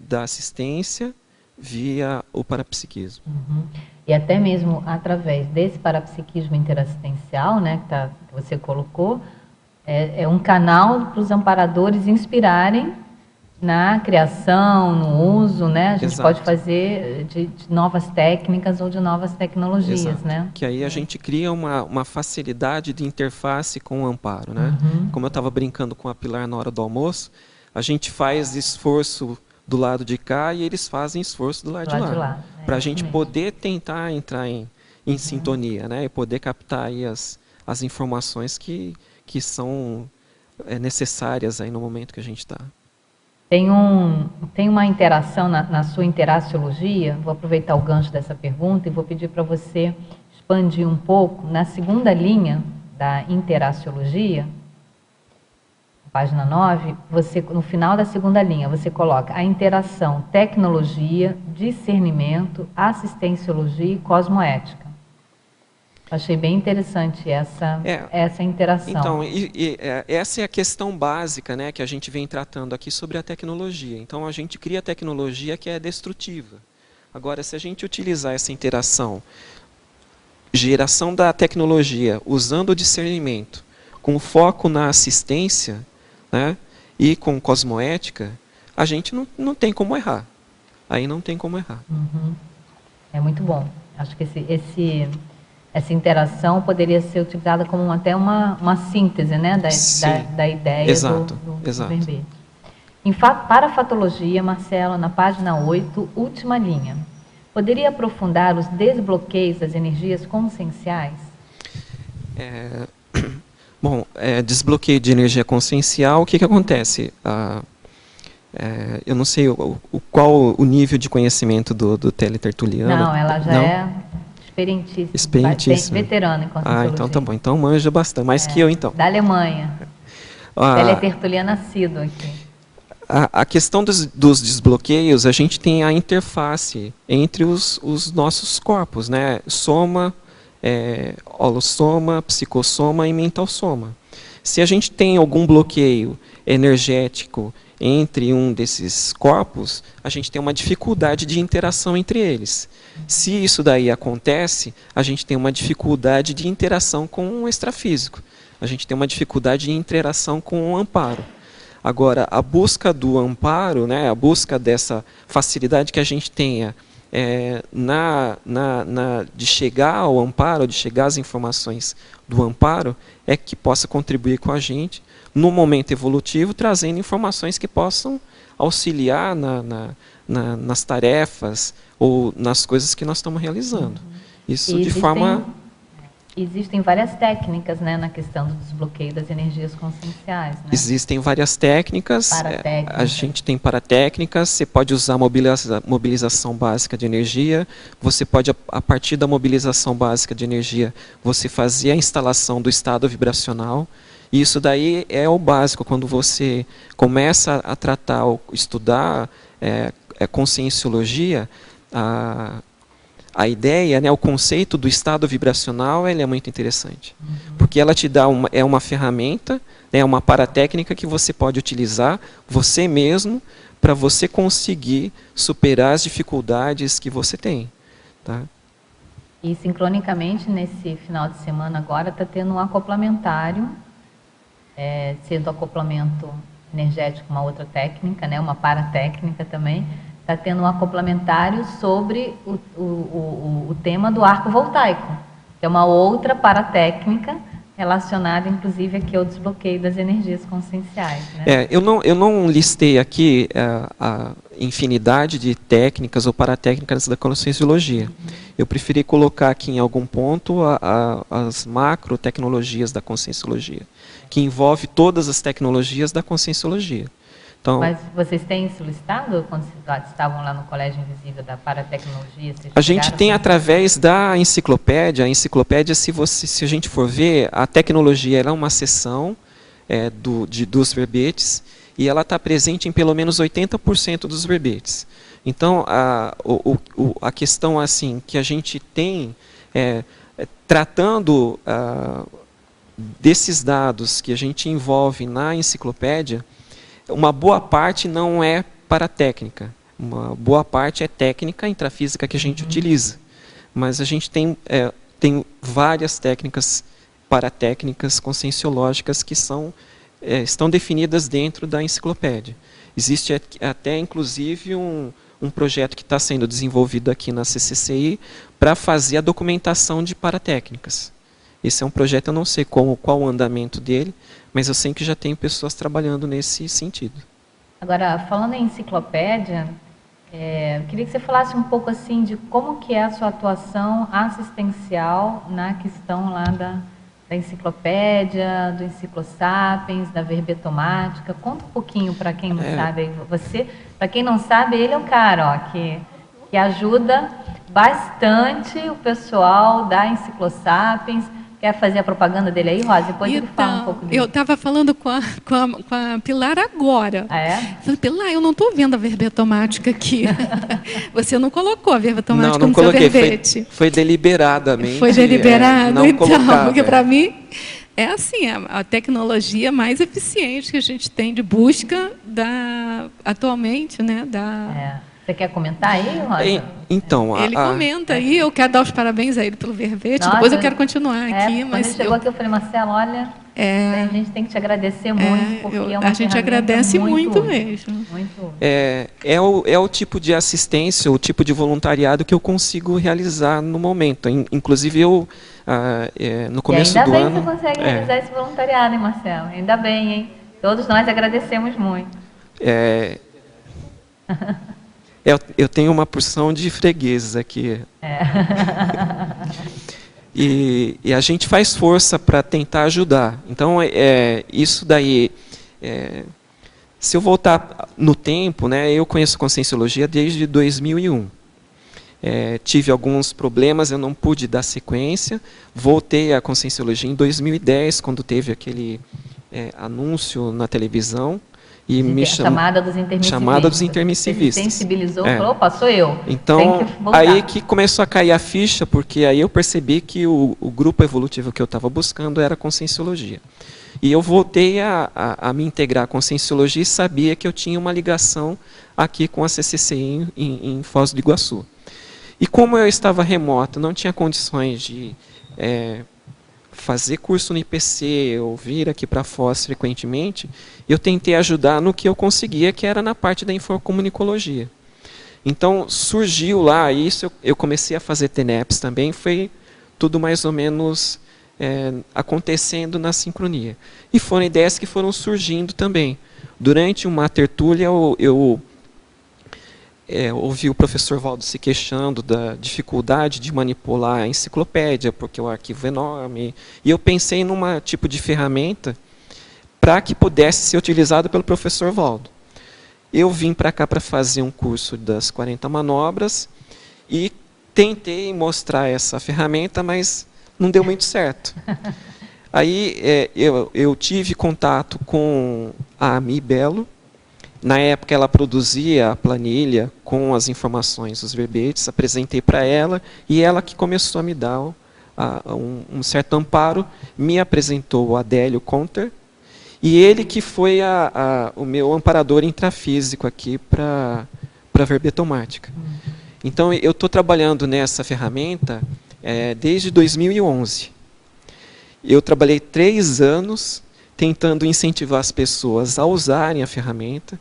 da assistência via o parapsiquismo. E até mesmo através desse parapsiquismo interassistencial, né, que você colocou, é um canal para os amparadores inspirarem na criação, no uso, né? A gente pode fazer de novas técnicas ou de novas tecnologias, né? Que aí a gente cria uma facilidade de interface com o amparo, né? Como eu estava brincando com a Pilar na hora do almoço, a gente faz esforço do lado de cá e eles fazem esforço do lado de lá. Para a gente poder tentar entrar em sintonia, né? E poder captar aí as informações que são necessárias aí no momento que a gente está. Tem uma interação na sua interaciologia, vou aproveitar o gancho dessa pergunta e vou pedir para você expandir um pouco. Na 2ª linha da interaciologia, página 9, no final da 2ª linha, você coloca a interação tecnologia, discernimento, assistenciologia e cosmoética. Achei bem interessante essa interação. Então, essa é a questão básica, né, que a gente vem tratando aqui sobre a tecnologia. Então, a gente cria tecnologia que é destrutiva. Agora, se a gente utilizar essa interação, geração da tecnologia, usando o discernimento, com foco na assistência, né, e com cosmoética, a gente não tem como errar. Aí não tem como errar. Uhum. É muito bom. Acho que essa interação poderia ser utilizada como até uma síntese, né, da ideia do verbete. Para a fatologia, Marcelo, na página 8, última linha. Poderia aprofundar os desbloqueios das energias conscienciais? Bom, desbloqueio de energia consciencial, o que acontece? Eu não sei qual o nível de conhecimento do teletertuliano. Não, ela já é experientíssima. Veterana em conscienciologia. Então tá bom. Então manja bastante, mais que eu, então. Da Alemanha. Teletertuliano nascido aqui. A questão dos desbloqueios, a gente tem a interface entre os nossos corpos, né? Soma, holossoma, psicossoma e mental soma. Se a gente tem algum bloqueio energético entre um desses corpos, a gente tem uma dificuldade de interação entre eles. Se isso daí acontece, a gente tem uma dificuldade de interação com o extrafísico. A gente tem uma dificuldade de interação com o amparo. Agora, a busca do amparo, né, a busca dessa facilidade que a gente tenha de chegar ao amparo, de chegar às informações do amparo, é que possa contribuir com a gente no momento evolutivo, trazendo informações que possam auxiliar nas tarefas ou nas coisas que nós estamos realizando. Isso de forma... Existem várias técnicas, né, na questão do desbloqueio das energias conscienciais. Né? Existem várias técnicas. A gente tem paratécnicas. Você pode usar mobilização básica de energia. Você pode, a partir da mobilização básica de energia, você fazer a instalação do estado vibracional. E isso daí é o básico. Quando você começa a tratar ou estudar conscienciologia, a ideia, né, o conceito do estado vibracional, ele é muito interessante. Porque ela te dá uma ferramenta, né, uma paratécnica que você pode utilizar você mesmo para você conseguir superar as dificuldades que você tem. Tá? E sincronicamente, nesse final de semana agora, está tendo um acoplamentário, sendo acoplamento energético uma outra técnica, né, uma paratécnica também. Está tendo um acoplamentário sobre o tema do arco voltaico, que é uma outra paratécnica relacionada, inclusive, aqui ao desbloqueio das energias conscienciais. Né? Eu não listei aqui a infinidade de técnicas ou paratécnicas da conscienciologia. Eu preferi colocar aqui em algum ponto as macro tecnologias da conscienciologia, que envolve todas as tecnologias da conscienciologia. Então, mas vocês têm isso listado quando estavam lá no Colégio Invisível da Paratecnologia? A gente tem através da enciclopédia. A enciclopédia, se a gente for ver, a tecnologia é uma seção dos verbetes e ela está presente em pelo menos 80% dos verbetes. Então, a questão assim que a gente tem, tratando desses dados que a gente envolve na enciclopédia, uma boa parte não é paratécnica, uma boa parte é técnica intrafísica que a gente utiliza. Mas a gente tem várias técnicas paratécnicas conscienciológicas que estão definidas dentro da enciclopédia. Existe até, inclusive, um projeto que está sendo desenvolvido aqui na CCCI para fazer a documentação de paratécnicas. Esse é um projeto, eu não sei qual o andamento dele, mas eu sei que já tem pessoas trabalhando nesse sentido. Agora, falando em enciclopédia, eu queria que você falasse um pouco assim de como que é a sua atuação assistencial na questão lá da enciclopédia, do Enciclosapiens, da verbetomática. Conta um pouquinho para quem não sabe. Para quem não sabe, ele é o cara que ajuda bastante o pessoal da Enciclosapiens, Quer fazer a propaganda dele aí, Rosa? Depois ele fala um pouco dele. Eu estava falando com a Pilar agora. Ah, é? Falei, Pilar, eu não estou vendo a verbetomática aqui. Você não colocou a verbetomática não no coloquei, seu verbete. foi deliberadamente. Foi deliberado? Não então, colocar, porque para mim é assim, a tecnologia mais eficiente que a gente tem de busca atualmente, né? Você quer comentar aí, Rosa? Então, ele comenta aí, eu quero dar os parabéns a ele pelo verbete, depois eu quero continuar aqui. Quando ele chegou aqui, eu falei, Marcelo, olha, a gente tem que te agradecer muito, porque é uma a gente agradece muito mesmo. Muito. É o tipo de assistência, o tipo de voluntariado que eu consigo realizar no momento. Inclusive, eu, no começo do ano... Ainda bem que você consegue realizar esse voluntariado, hein, Marcelo? Ainda bem, hein? Todos nós agradecemos muito. Eu tenho uma porção de fregueses aqui. E a gente faz força para tentar ajudar. Então, isso daí... se eu voltar no tempo, né, eu conheço Conscienciologia desde 2001. Tive alguns problemas, eu não pude dar sequência. Voltei à Conscienciologia em 2010, quando teve aquele anúncio na televisão. E chamada dos intermissivistas. Chamada dos intermissivistas. Você sensibilizou, falou, opa, sou eu. Então, aí que começou a cair a ficha, porque aí eu percebi que o grupo evolutivo que eu estava buscando era a Conscienciologia. E eu voltei a me integrar à Conscienciologia e sabia que eu tinha uma ligação aqui com a CCCI em Foz do Iguaçu. E como eu estava remoto, não tinha condições de fazer curso no IPC, ou vir aqui para Foz frequentemente, eu tentei ajudar no que eu conseguia, que era na parte da infocomunicologia. Então, surgiu lá, isso eu comecei a fazer TENEPS também, foi tudo mais ou menos acontecendo na sincronia. E foram ideias que foram surgindo também. Durante uma tertúlia, eu ouvi o professor Valdo se queixando da dificuldade de manipular a enciclopédia, porque o arquivo é enorme. E eu pensei num tipo de ferramenta para que pudesse ser utilizado pelo professor Valdo. Eu vim para cá para fazer um curso das 40 manobras e tentei mostrar essa ferramenta, mas não deu muito certo. Aí eu tive contato com a Ami Belo. Na época, ela produzia a planilha com as informações, os verbetes, apresentei para ela, e ela que começou a me dar um certo amparo, me apresentou o Adélio Conter, e ele que foi o meu amparador intrafísico aqui para a verbetomática. Então, eu estou trabalhando nessa ferramenta desde 2011. Eu trabalhei 3 anos tentando incentivar as pessoas a usarem a ferramenta,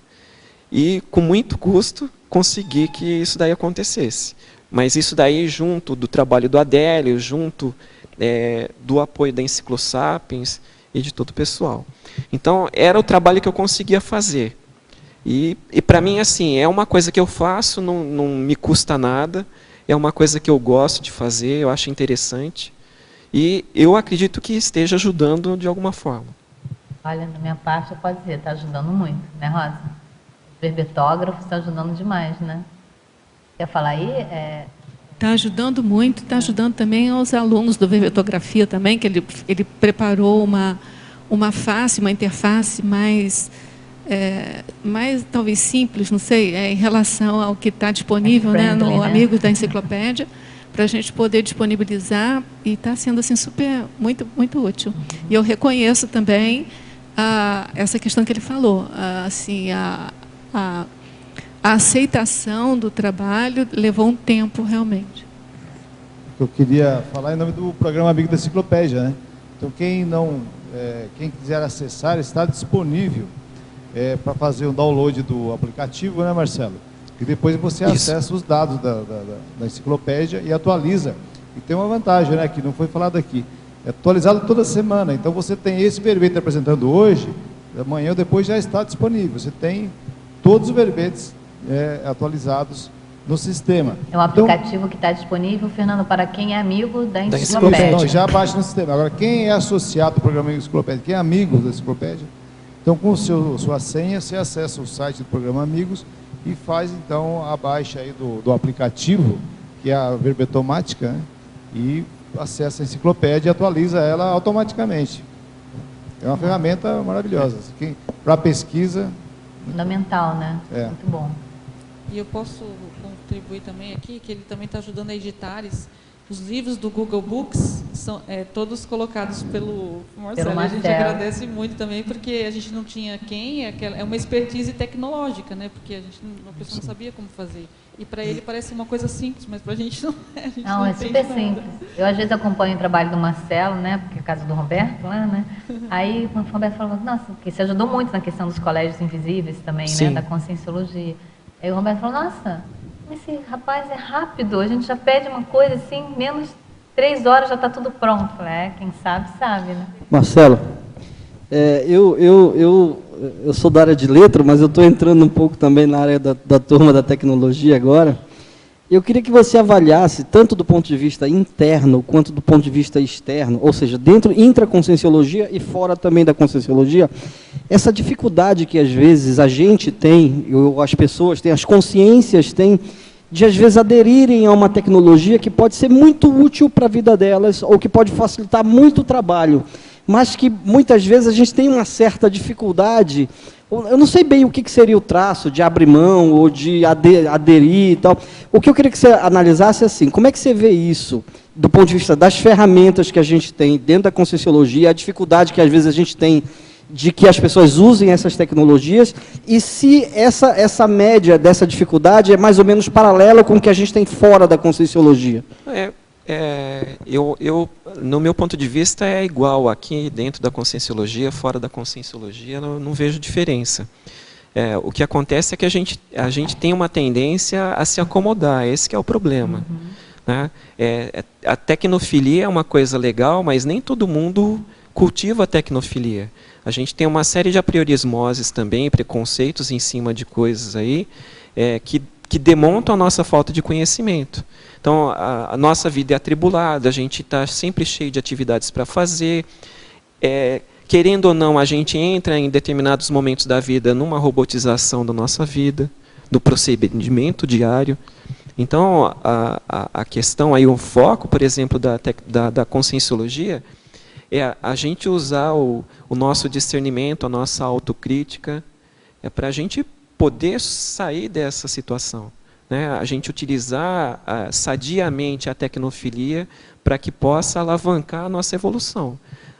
e, com muito custo, consegui que isso daí acontecesse. Mas isso daí, junto do trabalho do Adélio, junto do apoio da Enciclosapiens e de todo o pessoal. Então, era o trabalho que eu conseguia fazer. E para mim, assim, é uma coisa que eu faço, não me custa nada, é uma coisa que eu gosto de fazer, eu acho interessante. E eu acredito que esteja ajudando de alguma forma. Olha, da minha parte, eu posso dizer, está ajudando muito, né, Rosa? Verbetógrafo está ajudando demais, né? Quer falar aí? Está ajudando muito, está ajudando também aos alunos do Verbetografia também, que ele preparou uma face, uma interface mais talvez simples, não sei, em relação ao que está disponível, né, no Amigos da Enciclopédia, para a gente poder disponibilizar, e está sendo assim muito, muito útil. E eu reconheço também essa questão que ele falou, assim, a aceitação do trabalho levou um tempo, realmente. Eu queria falar em nome do programa Amigo da Enciclopédia, né? Então, quem quiser acessar, está disponível para fazer um download do aplicativo, né, Marcelo? E depois você acessa os dados da enciclopédia e atualiza. E tem uma vantagem, né, que não foi falado aqui. É atualizado toda semana. Então, você tem esse verbete apresentando hoje, amanhã ou depois já está disponível. Você tem todos os verbetes atualizados no sistema. É um aplicativo que está disponível, Fernando, para quem é amigo da enciclopédia. Então, já baixa no sistema. Agora, quem é associado ao programa Enciclopédia, quem é amigo da enciclopédia, então, com sua senha, você acessa o site do programa Amigos e faz, então, a baixa aí do aplicativo, que é a verbetomática, né? E acessa a enciclopédia e atualiza ela automaticamente. É uma ferramenta maravilhosa. Para pesquisa... Fundamental, né? Muito bom. E eu posso contribuir também aqui, que ele também está ajudando a editar os livros do Google Books, são todos colocados pelo Marcelo. A gente agradece muito também, porque a gente não tinha é uma expertise tecnológica, né? Porque a pessoa não sabia como fazer. E para ele parece uma coisa simples, mas para a gente não é. A gente não é super simples. Eu, às vezes, acompanho o trabalho do Marcelo, né? Porque é a casa do Roberto lá, né? Aí o Roberto falou, nossa, porque você ajudou muito na questão dos colégios invisíveis também, né? Da conscienciologia. Aí o Roberto falou, nossa, esse rapaz é rápido, a gente já pede uma coisa assim, menos 3 horas já está tudo pronto. Falei, quem sabe, sabe, né? Marcelo, eu sou da área de letra, mas eu estou entrando um pouco também na área da turma da tecnologia agora. Eu queria que você avaliasse, tanto do ponto de vista interno, quanto do ponto de vista externo, ou seja, dentro, intraconscienciologia e fora também da conscienciologia, essa dificuldade que, às vezes, a gente tem, as pessoas têm, as consciências têm, de, às vezes, aderirem a uma tecnologia que pode ser muito útil para a vida delas, ou que pode facilitar muito o trabalho, mas que, muitas vezes, a gente tem uma certa dificuldade. Eu não sei bem o que seria o traço de abrir mão ou de aderir e tal. O que eu queria que você analisasse é assim, como é que você vê isso, do ponto de vista das ferramentas que a gente tem dentro da conscienciologia, a dificuldade que às vezes a gente tem de que as pessoas usem essas tecnologias, e se essa média dessa dificuldade é mais ou menos paralela com o que a gente tem fora da conscienciologia? No meu ponto de vista, é igual aqui dentro da conscienciologia, fora da conscienciologia, não vejo diferença. O que acontece é que a gente tem uma tendência a se acomodar, esse que é o problema. Né? A tecnofilia é uma coisa legal, mas nem todo mundo cultiva a tecnofilia. A gente tem uma série de apriorismoses também, preconceitos em cima de coisas aí, que demontam a nossa falta de conhecimento. Então, a nossa vida é atribulada, a gente está sempre cheio de atividades para fazer. Querendo ou não, a gente entra em determinados momentos da vida numa robotização da nossa vida, do procedimento diário. Então, a questão aí, o foco, por exemplo, da conscienciologia, é a gente usar o nosso discernimento, a nossa autocrítica, para a gente poder sair dessa situação. Né? A gente utilizar sadiamente a tecnofilia para que possa alavancar a nossa evolução.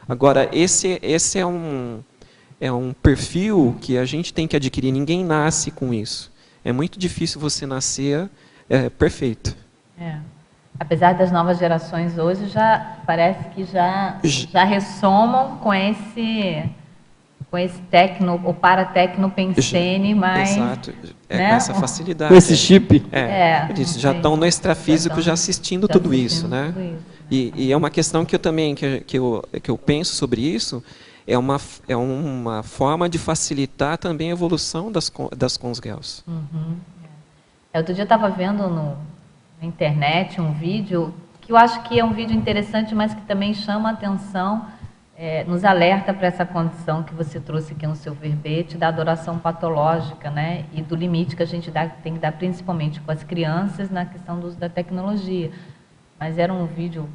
Agora, esse é um perfil que a gente tem que adquirir, ninguém nasce com isso. É muito difícil você nascer perfeito. Apesar das novas gerações hoje, parece que já ressomam com esse tecno, ou paratecno-pensene, mas... Exato, né? Com essa facilidade. Com esse chip. Eles já estão no extrafísico já assistindo tudo isso, né? E é uma questão que eu também, que eu penso sobre isso, é uma forma de facilitar também a evolução das consguels. Outro dia eu estava vendo na internet um vídeo, que eu acho que é um vídeo interessante, mas que também chama a atenção, nos alerta para essa condição que você trouxe aqui no seu verbete, da adoração patológica, né? E do limite que a gente tem que dar principalmente com as crianças na questão do uso da tecnologia. Mas era um vídeo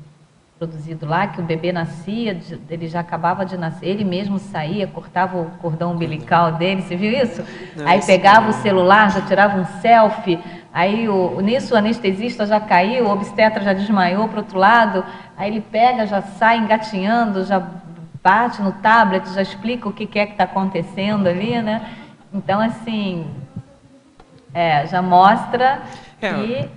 produzido lá, que o bebê nascia, ele já acabava de nascer, ele mesmo saía, cortava o cordão umbilical dele, você viu isso? Aí pegava o celular, já tirava um selfie, aí nisso o anestesista já caiu, o obstetra já desmaiou para o outro lado, aí ele pega, já sai engatinhando, já bate no tablet, já explica o que é que está acontecendo ali, né? Então, assim, já mostra que...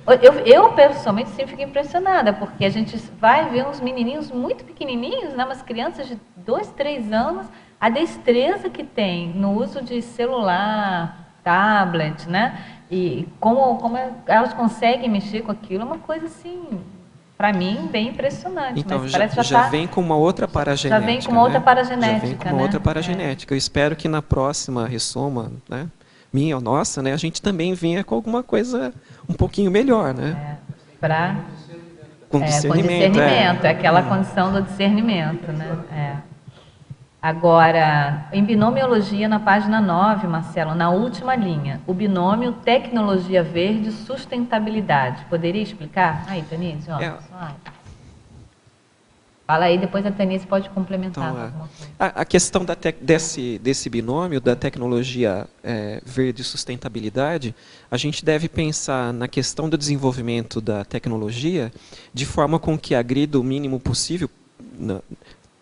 Eu, pessoalmente, sempre fico impressionada, porque a gente vai ver uns menininhos muito pequenininhos, né, umas crianças de 2, 3 anos, a destreza que tem no uso de celular, tablet, né? E como elas conseguem mexer com aquilo, é uma coisa assim... Para mim, bem impressionante. Então, mas já vem com uma outra paragenética. Já vem com uma outra paragenética. Já vem com uma outra paragenética. Eu espero que na próxima ressoma, né, minha ou nossa, né, a gente também venha com alguma coisa um pouquinho melhor. Né? Com discernimento. É aquela condição do discernimento. Né? Agora, em binomiologia, na página 9, Marcelo, na última linha, o binômio tecnologia verde sustentabilidade. Poderia explicar? Aí, Denise, Fala aí, depois a Tanice pode complementar. Então, a questão desse binômio da tecnologia verde e sustentabilidade, a gente deve pensar na questão do desenvolvimento da tecnologia de forma com que agrida o mínimo possível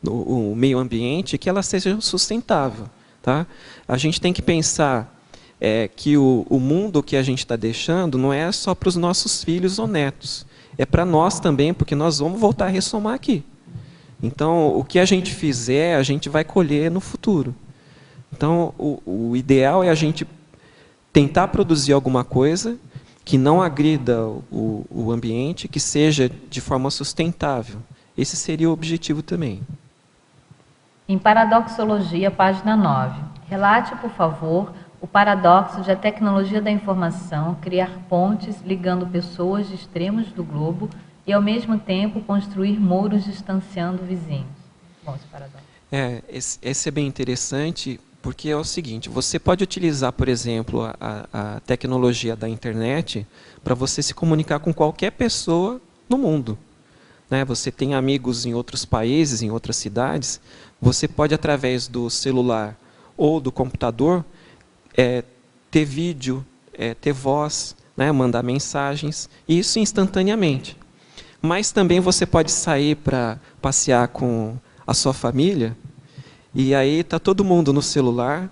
o meio ambiente, que ela seja sustentável. Tá? A gente tem que pensar que o mundo que a gente está deixando não é só para os nossos filhos ou netos, é para nós também, porque nós vamos voltar a ressomar aqui. Então, o que a gente fizer, a gente vai colher no futuro. Então, o ideal é a gente tentar produzir alguma coisa que não agrida o ambiente, que seja de forma sustentável. Esse seria o objetivo também. Em Paradoxologia, página 9. Relate, por favor, o paradoxo de a tecnologia da informação criar pontes ligando pessoas de extremos do globo e, ao mesmo tempo, construir muros distanciando vizinhos. Bom, esse paradoxo. Esse é bem interessante, porque é o seguinte, você pode utilizar, por exemplo, a tecnologia da internet para você se comunicar com qualquer pessoa no mundo. Né? Você tem amigos em outros países, em outras cidades, você pode, através do celular ou do computador, ter vídeo, ter voz, né? Mandar mensagens, e isso instantaneamente. Mas também você pode sair para passear com a sua família, e aí está todo mundo no celular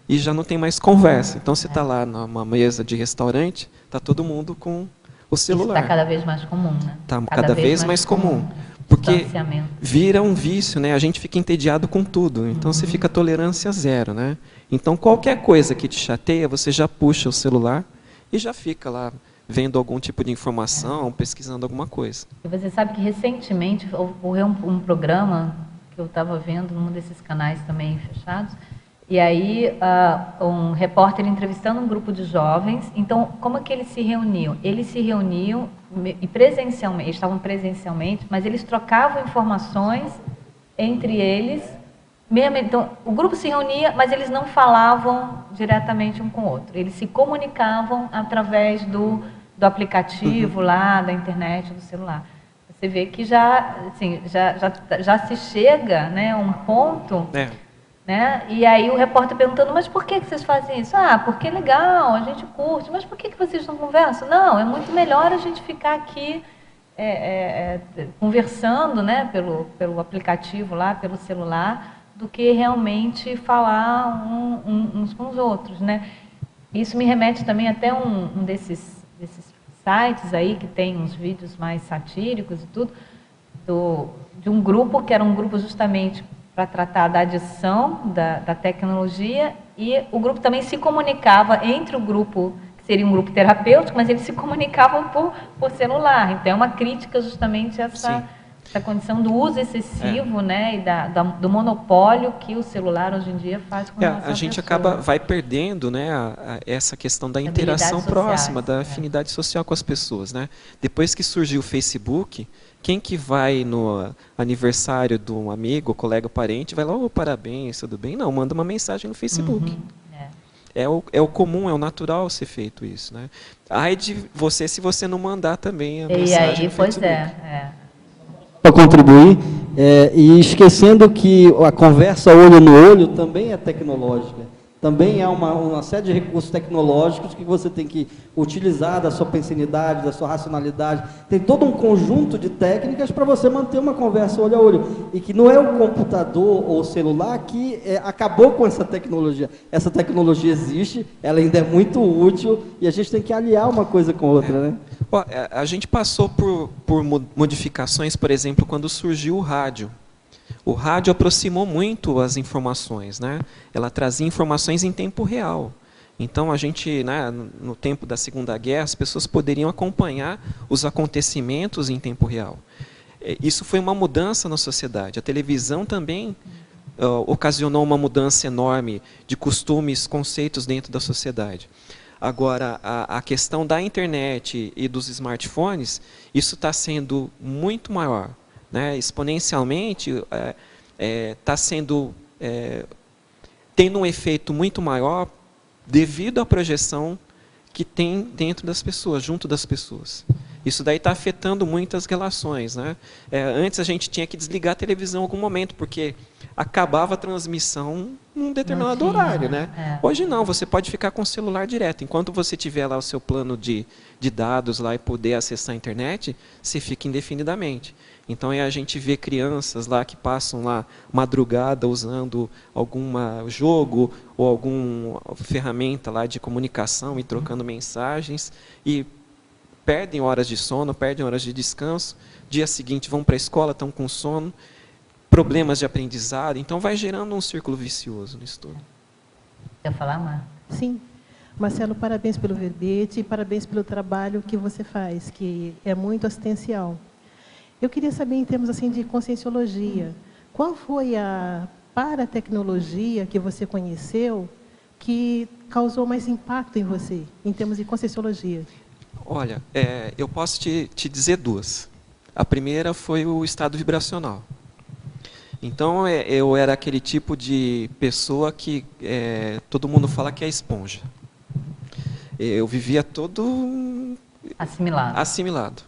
e já não tem mais conversa. Então, você está lá numa mesa de restaurante, está todo mundo com o celular. Isso está cada vez mais comum, né? Está cada vez mais comum. Porque vira um vício, né? A gente fica entediado com tudo. Então, você fica tolerância zero, né? Então, qualquer coisa que te chateia, você já puxa o celular e já fica lá vendo algum tipo de informação, pesquisando alguma coisa. E você sabe que recentemente ocorreu um programa que eu estava vendo num desses canais também fechados, e aí um repórter entrevistando um grupo de jovens. Então, como é que eles se reuniam? Eles se reuniam e presencialmente, estavam presencialmente, mas eles trocavam informações entre eles. Então, o grupo se reunia, mas eles não falavam diretamente um com o outro. Eles se comunicavam através do aplicativo lá, da internet, do celular. Você vê que já se chega, né, a um ponto... Né? E aí o repórter perguntando, mas por que vocês fazem isso? Ah, porque é legal, a gente curte. Mas por que vocês não conversam? Não, é muito melhor a gente ficar aqui conversando, né, pelo aplicativo lá, pelo celular, do que realmente falar uns com os outros, né? Isso me remete também até um desses sites aí que tem uns vídeos mais satíricos e tudo, de um grupo que era um grupo justamente para tratar da adição da tecnologia, e o grupo também se comunicava entre o grupo, que seria um grupo terapêutico, mas eles se comunicavam por celular. Então, é uma crítica justamente a essa condição do uso excessivo, né, e do monopólio que o celular hoje em dia faz com a gente vai perdendo, né, essa questão da interação próxima, da afinidade social com as pessoas. Né? Depois que surgiu o Facebook, quem que vai no aniversário de um amigo, colega, parente, vai lá, parabéns, tudo bem? Não, manda uma mensagem no Facebook. É o comum, é o natural ser feito isso. Né? Ai de você se você não mandar também a mensagem no Facebook. Para contribuir, e esquecendo que a conversa olho no olho também é tecnológica. Também há uma série de recursos tecnológicos que você tem que utilizar da sua pensanidade, da sua racionalidade. Tem todo um conjunto de técnicas para você manter uma conversa olho a olho. E que não é o computador ou o celular que acabou com essa tecnologia. Essa tecnologia existe, ela ainda é muito útil e a gente tem que aliar uma coisa com a outra, né? A gente passou por modificações, por exemplo, quando surgiu o rádio. O rádio aproximou muito as informações, né? Ela trazia informações em tempo real. Então, a gente, né, no tempo da Segunda Guerra, as pessoas poderiam acompanhar os acontecimentos em tempo real. Isso foi uma mudança na sociedade. A televisão também ocasionou uma mudança enorme de costumes, conceitos dentro da sociedade. Agora, a questão da internet e dos smartphones, isso está sendo muito maior. Né, exponencialmente, está tendo um efeito muito maior devido à projeção que tem dentro das pessoas, junto das pessoas. Isso daí está afetando muitas relações, né? Antes a gente tinha que desligar a televisão em algum momento, porque acabava a transmissão num determinado horário, né? Hoje não, você pode ficar com o celular direto. Enquanto você tiver lá o seu plano de dados lá e poder acessar a internet, você fica indefinidamente. Então a gente vê crianças lá que passam lá madrugada usando algum jogo ou alguma ferramenta lá de comunicação e trocando mensagens e perdem horas de sono, perdem horas de descanso, dia seguinte vão para a escola, estão com sono, problemas de aprendizado, então vai gerando um círculo vicioso nisso tudo. Quer falar, Marta? Sim. Marcelo, parabéns pelo verbete e parabéns pelo trabalho que você faz, que é muito assistencial. Eu queria saber, em termos assim, de conscienciologia, qual foi a paratecnologia que você conheceu que causou mais impacto em você, em termos de conscienciologia? Olha, eu posso te dizer duas. A primeira foi o estado vibracional. Então, eu era aquele tipo de pessoa que todo mundo fala que é esponja. Eu vivia todo assimilado.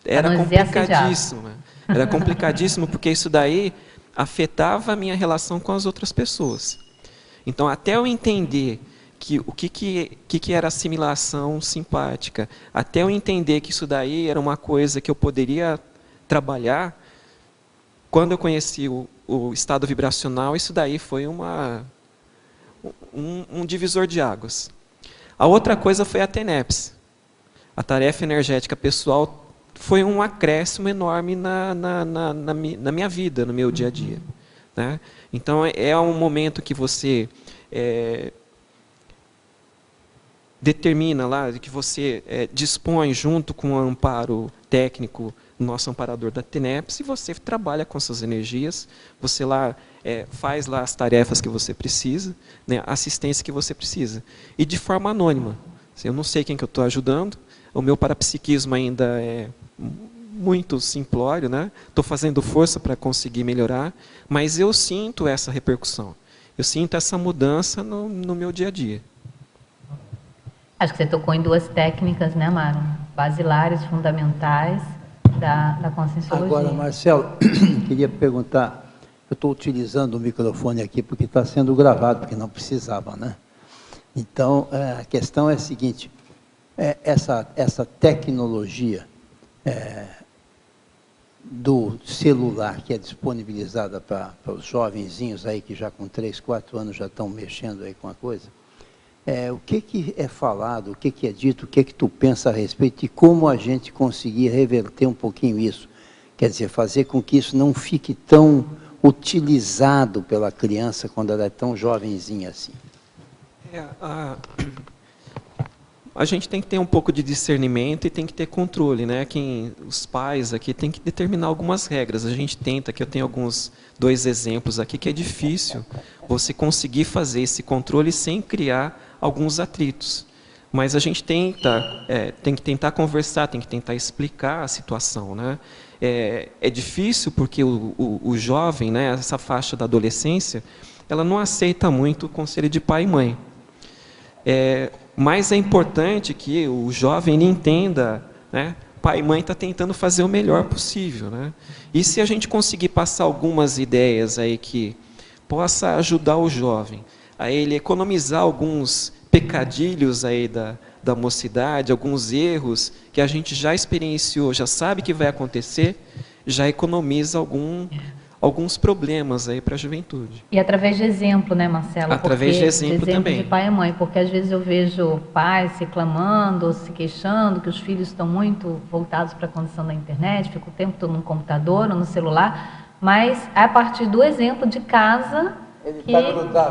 Era complicadíssimo. Né? Era complicadíssimo porque isso daí afetava a minha relação com as outras pessoas. Então, até eu entender o que era assimilação simpática, até eu entender que isso daí era uma coisa que eu poderia trabalhar, quando eu conheci o estado vibracional, isso daí foi um divisor de águas. A outra coisa foi a TENEPS. A tarefa energética pessoal foi um acréscimo enorme na minha vida, no meu dia a dia. Né? Então, é um momento que você determina lá, que você dispõe junto com o amparo técnico, nosso amparador da TENEPS, e você trabalha com essas energias, você lá faz lá as tarefas que você precisa, né, a assistência que você precisa. E de forma anônima. Eu não sei quem que eu estou ajudando, o meu parapsiquismo ainda é muito simplório, né? Estou fazendo força para conseguir melhorar, mas eu sinto essa repercussão. Eu sinto essa mudança no meu dia a dia. Acho que você tocou em duas técnicas, né, Mário? Basilares, fundamentais da conscienciologia. Agora, Marcelo, queria perguntar, eu estou utilizando o microfone aqui porque está sendo gravado, porque não precisava, né? Então, a questão é a seguinte, essa tecnologia do celular que é disponibilizada para os jovenzinhos aí que já com 3, 4 anos já estão mexendo aí com a coisa, o que é falado, o que é dito, o que tu pensa a respeito e como a gente conseguir reverter um pouquinho isso? Quer dizer, fazer com que isso não fique tão utilizado pela criança quando ela é tão jovenzinha assim. A gente tem que ter um pouco de discernimento e tem que ter controle, né? Os pais aqui têm que determinar algumas regras. A gente tenta, que eu tenho 2 exemplos aqui, que é difícil você conseguir fazer esse controle sem criar alguns atritos. Mas a gente tem que tentar conversar, tem que tentar explicar a situação, né? É difícil porque o jovem, né, essa faixa da adolescência, ela não aceita muito o conselho de pai e mãe. Mas é importante que o jovem ele entenda, né, pai e mãe está tentando fazer o melhor possível, né? E se a gente conseguir passar algumas ideias aí que possa ajudar o jovem a ele economizar alguns pecadilhos aí da mocidade, alguns erros que a gente já experienciou, já sabe que vai acontecer, já economiza alguns problemas aí para a juventude. E através de exemplo, né, Marcelo? Através de exemplo também. De pai e mãe, porque às vezes eu vejo pais reclamando, se queixando que os filhos estão muito voltados para a condição da internet, ficam o tempo todo no computador ou no celular, mas a partir do exemplo de casa,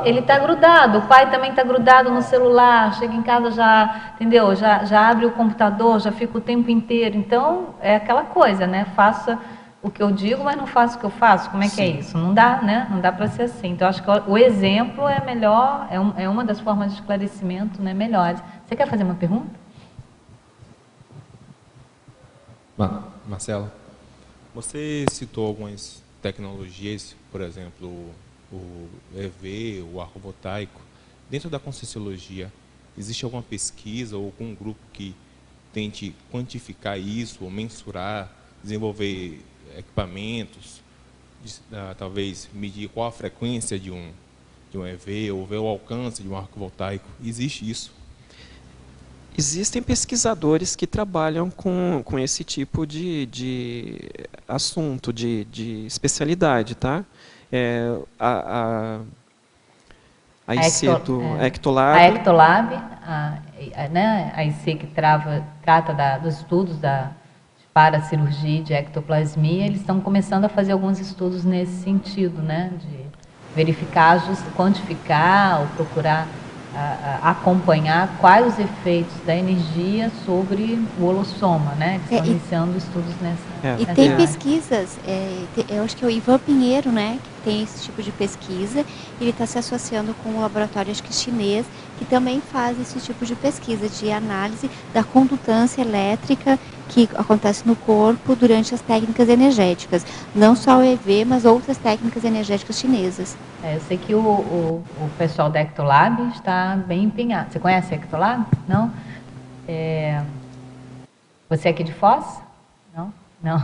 ele está grudado, o pai também está grudado no celular, chega em casa já, entendeu? Já abre o computador, já fica o tempo inteiro. Então, é aquela coisa, né? Faça o que eu digo, mas não faço o que eu faço. Como é que é isso? Não dá, né? Não dá para ser assim. Então, acho que o exemplo é melhor, é uma das formas de esclarecimento, né, melhores. Você quer fazer uma pergunta? Marcelo, você citou algumas tecnologias, por exemplo, o EV, o arco voltaico. Dentro da conscienciologia, existe alguma pesquisa ou algum grupo que tente quantificar isso, ou mensurar, desenvolver equipamentos, talvez medir qual a frequência de um EV, ou ver o alcance de um arco voltaico? Existe isso? Existem pesquisadores que trabalham com esse tipo de assunto, de especialidade, tá? A IC do Ectolab. A Ectolab, né, a IC que trata dos estudos para a cirurgia de ectoplasmia, eles estão começando a fazer alguns estudos nesse sentido, né, de verificar, quantificar ou procurar acompanhar quais os efeitos da energia sobre o holossoma, né? Eles estão iniciando estudos nessa E tem pesquisas, eu acho que é o Ivan Pinheiro, né, que tem esse tipo de pesquisa, ele está se associando com um laboratório, acho que chinês, que também faz esse tipo de pesquisa, de análise da condutância elétrica que acontece no corpo durante as técnicas energéticas. Não só o EV, mas outras técnicas energéticas chinesas. Eu sei que o pessoal da Ectolab está bem empenhado. Você conhece a Ectolab? Não? Você é aqui de Foz? Não? Não.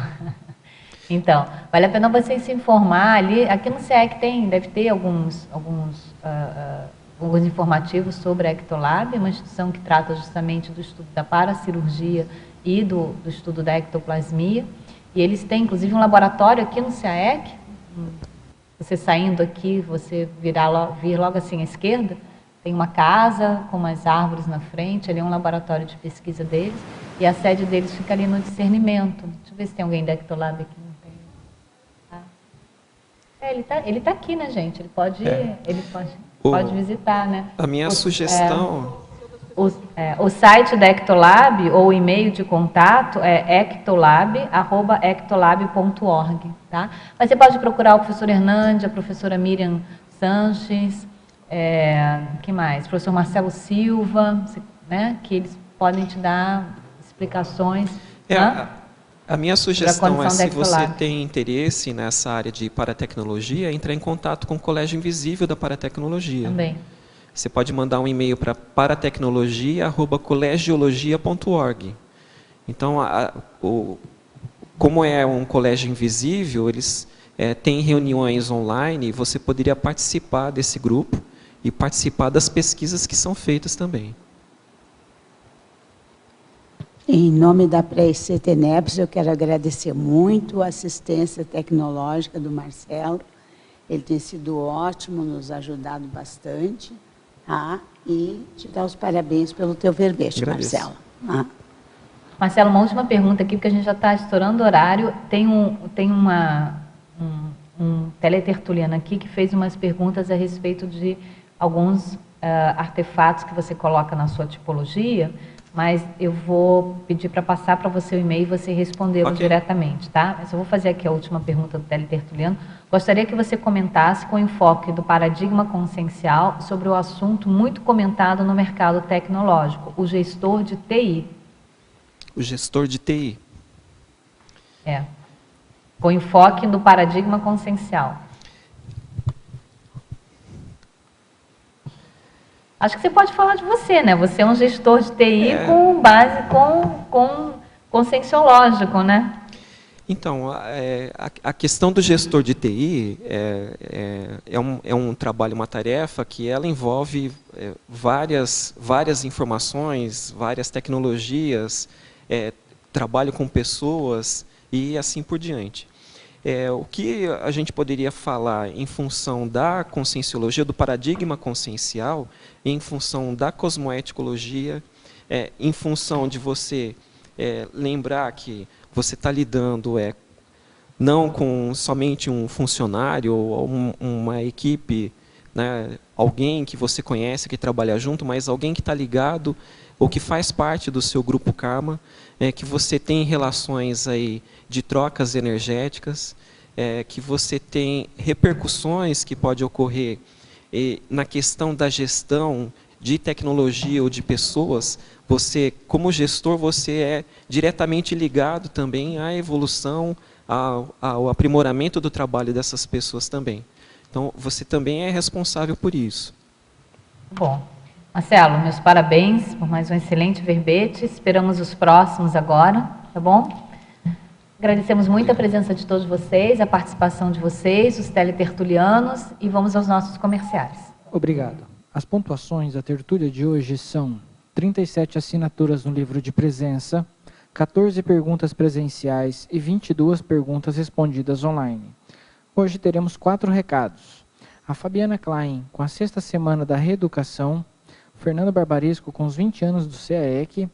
Então, vale a pena você se informar ali. Aqui no CEEC deve ter alguns informativos sobre a Ectolab, uma instituição que trata justamente do estudo da paracirurgia e do estudo da ectoplasmia. E eles têm, inclusive, um laboratório aqui no CEEC. Você saindo aqui, você vir logo assim à esquerda, tem uma casa com umas árvores na frente, ali é um laboratório de pesquisa deles, e a sede deles fica ali no Discernimento. Deixa eu ver se tem alguém da Ectolab aqui. Não tem. Ele tá aqui, né, gente? Ele pode visitar, né? A minha sugestão... O site da Ectolab, ou o e-mail de contato, é ectolab@ectolab.org, tá? Mas você pode procurar o professor Hernandes, a professora Miriam Sanches, que mais? O professor Marcelo Silva, né? Que eles podem te dar explicações. A minha sugestão é, se você tem interesse nessa área de paratecnologia, entrar em contato com o Colégio Invisível da Paratecnologia. Também. Você pode mandar um e-mail para paratecnologia@colegiologia.org. Então, como é um colégio invisível, eles têm reuniões online, e você poderia participar desse grupo e participar das pesquisas que são feitas também. Em nome da Pré-IC Tenebres, eu quero agradecer muito a assistência tecnológica do Marcelo. Ele tem sido ótimo, nos ajudado bastante. E te dar os parabéns pelo teu verbete, Marcelo. Marcelo, uma última pergunta aqui, porque a gente já está estourando o horário. Tem um teletertuliano aqui que fez umas perguntas a respeito de alguns artefatos que você coloca na sua tipologia, mas eu vou pedir para passar para você o e-mail e você respondê-lo diretamente, tá? Mas eu vou fazer aqui a última pergunta do teletertuliano. Gostaria que você comentasse com enfoque do paradigma consciencial sobre o assunto muito comentado no mercado tecnológico, o gestor de TI. O gestor de TI. Com enfoque no paradigma consciencial. Acho que você pode falar de você, né? Você é um gestor de TI com base com conscienciológico, né? Então, a questão do gestor de TI é um trabalho, uma tarefa que ela envolve várias informações, várias tecnologias, trabalho com pessoas e assim por diante. O que a gente poderia falar em função da conscienciologia, do paradigma consciencial, em função da cosmoeticologia, em função de você lembrar que você está lidando não com somente um funcionário ou uma equipe, né, alguém que você conhece, que trabalha junto, mas alguém que está ligado ou que faz parte do seu grupo karma, que você tem relações aí de trocas energéticas, que você tem repercussões que pode ocorrer na questão da gestão de tecnologia ou de pessoas. Você, como gestor, você é diretamente ligado também à evolução, ao aprimoramento do trabalho dessas pessoas também. Então, você também é responsável por isso. Bom, Marcelo, meus parabéns por mais um excelente verbete. Esperamos os próximos agora, tá bom? Agradecemos muito a presença de todos vocês, a participação de vocês, os teletertulianos, e vamos aos nossos comerciais. Obrigado. As pontuações da tertúlia de hoje são 37 assinaturas no livro de presença, 14 perguntas presenciais e 22 perguntas respondidas online. Hoje teremos 4 recados. A Fabiana Klein, com a 6ª semana da reeducação, Fernando Barbaresco, com os 20 anos do CAEC,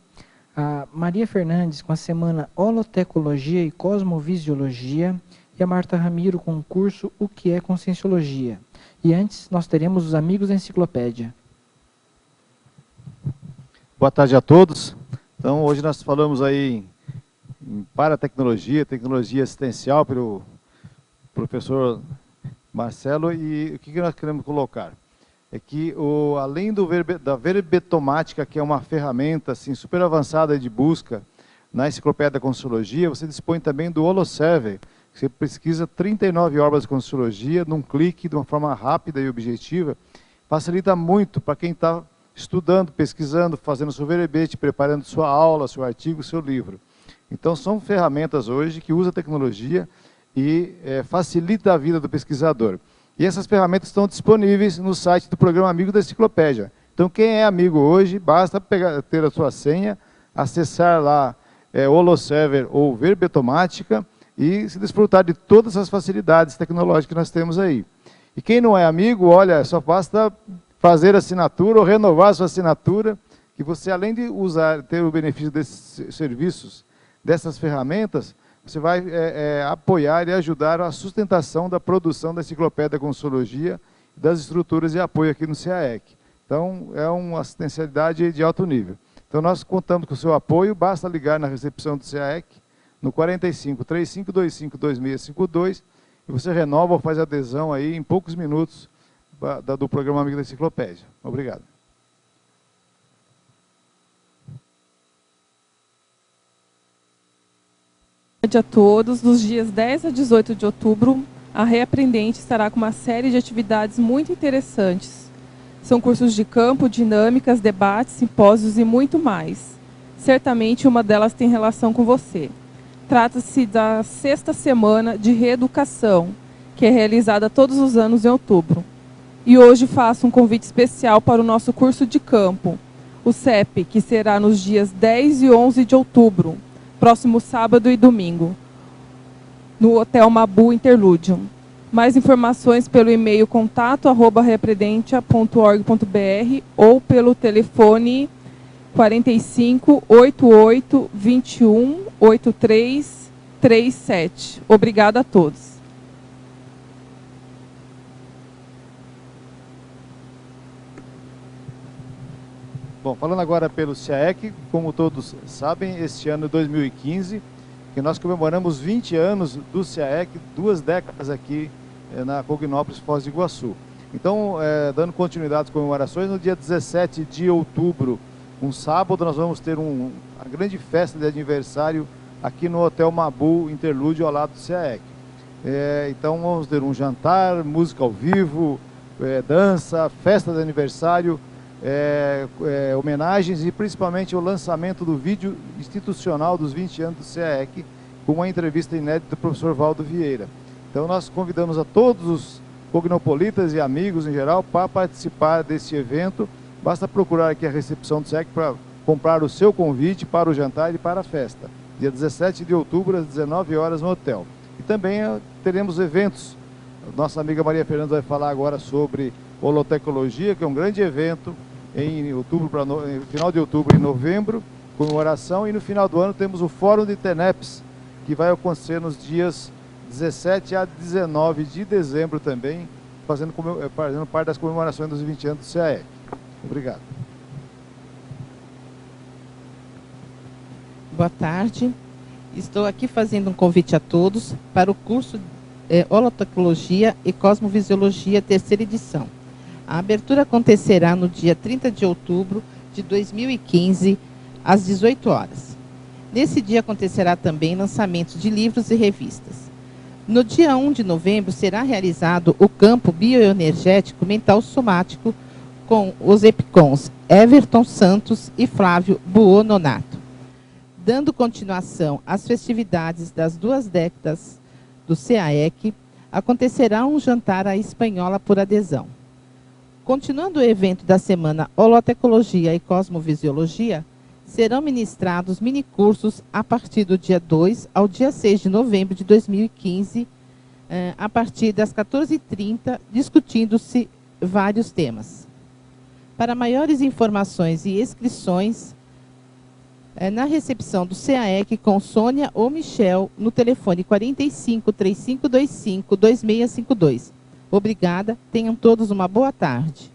a Maria Fernandes, com a semana Holotecologia e Cosmovisiologia, e a Marta Ramiro, com o curso O que é Conscienciologia. E antes, nós teremos os amigos da enciclopédia. Boa tarde a todos. Então, hoje nós falamos aí em paratecnologia, tecnologia assistencial, pelo professor Marcelo, e o que nós queremos colocar? É que, além da verbetomática, que é uma ferramenta assim, super avançada de busca na enciclopédia da Conscienciologia, você dispõe também do Holoserver. Você pesquisa 39 obras de Conscienciologia num clique, de uma forma rápida e objetiva. Facilita muito para quem está estudando, pesquisando, fazendo seu verbete, preparando sua aula, seu artigo, seu livro. Então, são ferramentas hoje que usam a tecnologia e facilita a vida do pesquisador. E essas ferramentas estão disponíveis no site do programa Amigo da Enciclopédia. Então, quem é amigo hoje, basta ter a sua senha, acessar lá Holoserver ou Verbetomática e se desfrutar de todas as facilidades tecnológicas que nós temos aí. E quem não é amigo, olha, só basta fazer assinatura ou renovar a sua assinatura, que você, além de ter o benefício desses serviços, dessas ferramentas, você vai apoiar e ajudar a sustentação da produção da enciclopédia da Conscienciologia e das estruturas de apoio aqui no CAEC. Então, é uma assistencialidade de alto nível. Então, nós contamos com o seu apoio, basta ligar na recepção do CAEC, no 45 3525 2652, e você renova ou faz adesão aí em poucos minutos do programa Amigo da Enciclopédia. Obrigado. Boa tarde a todos. Dos dias 10 a 18 de outubro, a Reaprendente estará com uma série de atividades muito interessantes. São cursos de campo, dinâmicas, debates, simpósios e muito mais. Certamente uma delas tem relação com você. Trata-se da 6ª semana de reeducação, que é realizada todos os anos em outubro. E hoje faço um convite especial para o nosso curso de campo, o CEP, que será nos dias 10 e 11 de outubro, próximo sábado e domingo, no Hotel Mabu Interludium. Mais informações pelo e-mail contato@reapredentia.org.br ou pelo telefone 45 88 21 83 37. Obrigada a todos. Bom, falando agora pelo CAEC, como todos sabem, este ano 2015, que nós comemoramos 20 anos do CAEC, 2 décadas aqui na Cognópolis, Foz do Iguaçu. Então, dando continuidade às comemorações, no dia 17 de outubro, um sábado, nós vamos ter uma grande festa de aniversário aqui no Hotel Mabu Interlúdio, ao lado do CAEC. Então, vamos ter um jantar, música ao vivo, dança, festa de aniversário, homenagens e principalmente o lançamento do vídeo institucional dos 20 anos do CAEC, com uma entrevista inédita do professor Valdo Vieira. Então nós convidamos a todos os cognopolitas e amigos em geral para participar desse evento. Basta procurar aqui a recepção do CAEC para comprar o seu convite para o jantar e para a festa. Dia 17 de outubro, às 19 horas no hotel. E também teremos eventos. Nossa amiga Maria Fernanda vai falar agora sobre Holotecologia, que é um grande evento em outubro, final de outubro e novembro, comemoração, e no final do ano temos o Fórum de TENEPS, que vai acontecer nos dias 17 a 19 de dezembro também, fazendo parte das comemorações dos 20 anos do CAEC. Obrigado. Boa tarde. Estou aqui fazendo um convite a todos para o curso Holotecologia e Cosmovisiologia, 3ª edição. A abertura acontecerá no dia 30 de outubro de 2015, às 18 horas. Nesse dia acontecerá também lançamento de livros e revistas. No dia 1 de novembro será realizado o campo bioenergético mental somático com os EPCONs Everton Santos e Flávio Buononato. Dando continuação às festividades das 2 décadas do CAEC, acontecerá um jantar à espanhola por adesão. Continuando o evento da semana Holotecnologia e Cosmovisiologia, serão ministrados minicursos a partir do dia 2 ao dia 6 de novembro de 2015, a partir das 14h30, discutindo-se vários temas. Para maiores informações e inscrições, na recepção do CAEC com Sônia ou Michel, no telefone 45 3525 2652. Obrigada, tenham todos uma boa tarde.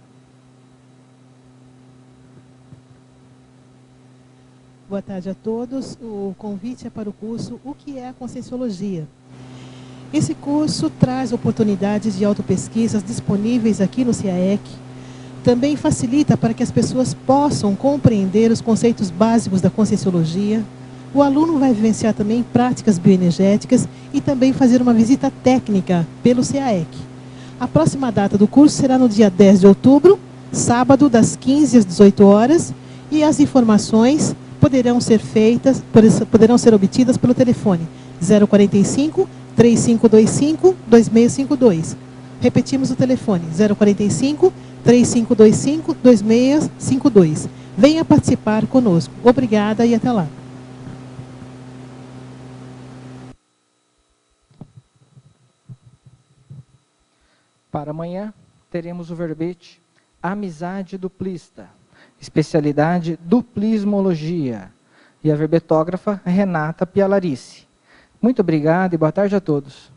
Boa tarde a todos. O convite é para o curso O que é a Conscienciologia? Esse curso traz oportunidades de autopesquisas disponíveis aqui no CAEC. Também facilita para que as pessoas possam compreender os conceitos básicos da Conscienciologia. O aluno vai vivenciar também práticas bioenergéticas e também fazer uma visita técnica pelo CAEC. A próxima data do curso será no dia 10 de outubro, sábado, das 15 às 18 horas, e as informações poderão ser obtidas pelo telefone 045 3525 2652. Repetimos o telefone 045 3525 2652. Venha participar conosco. Obrigada e até lá. Para amanhã, teremos o verbete Amizade Duplista, especialidade Duplismologia, e a verbetógrafa Renata Pialarice. Muito obrigado e boa tarde a todos.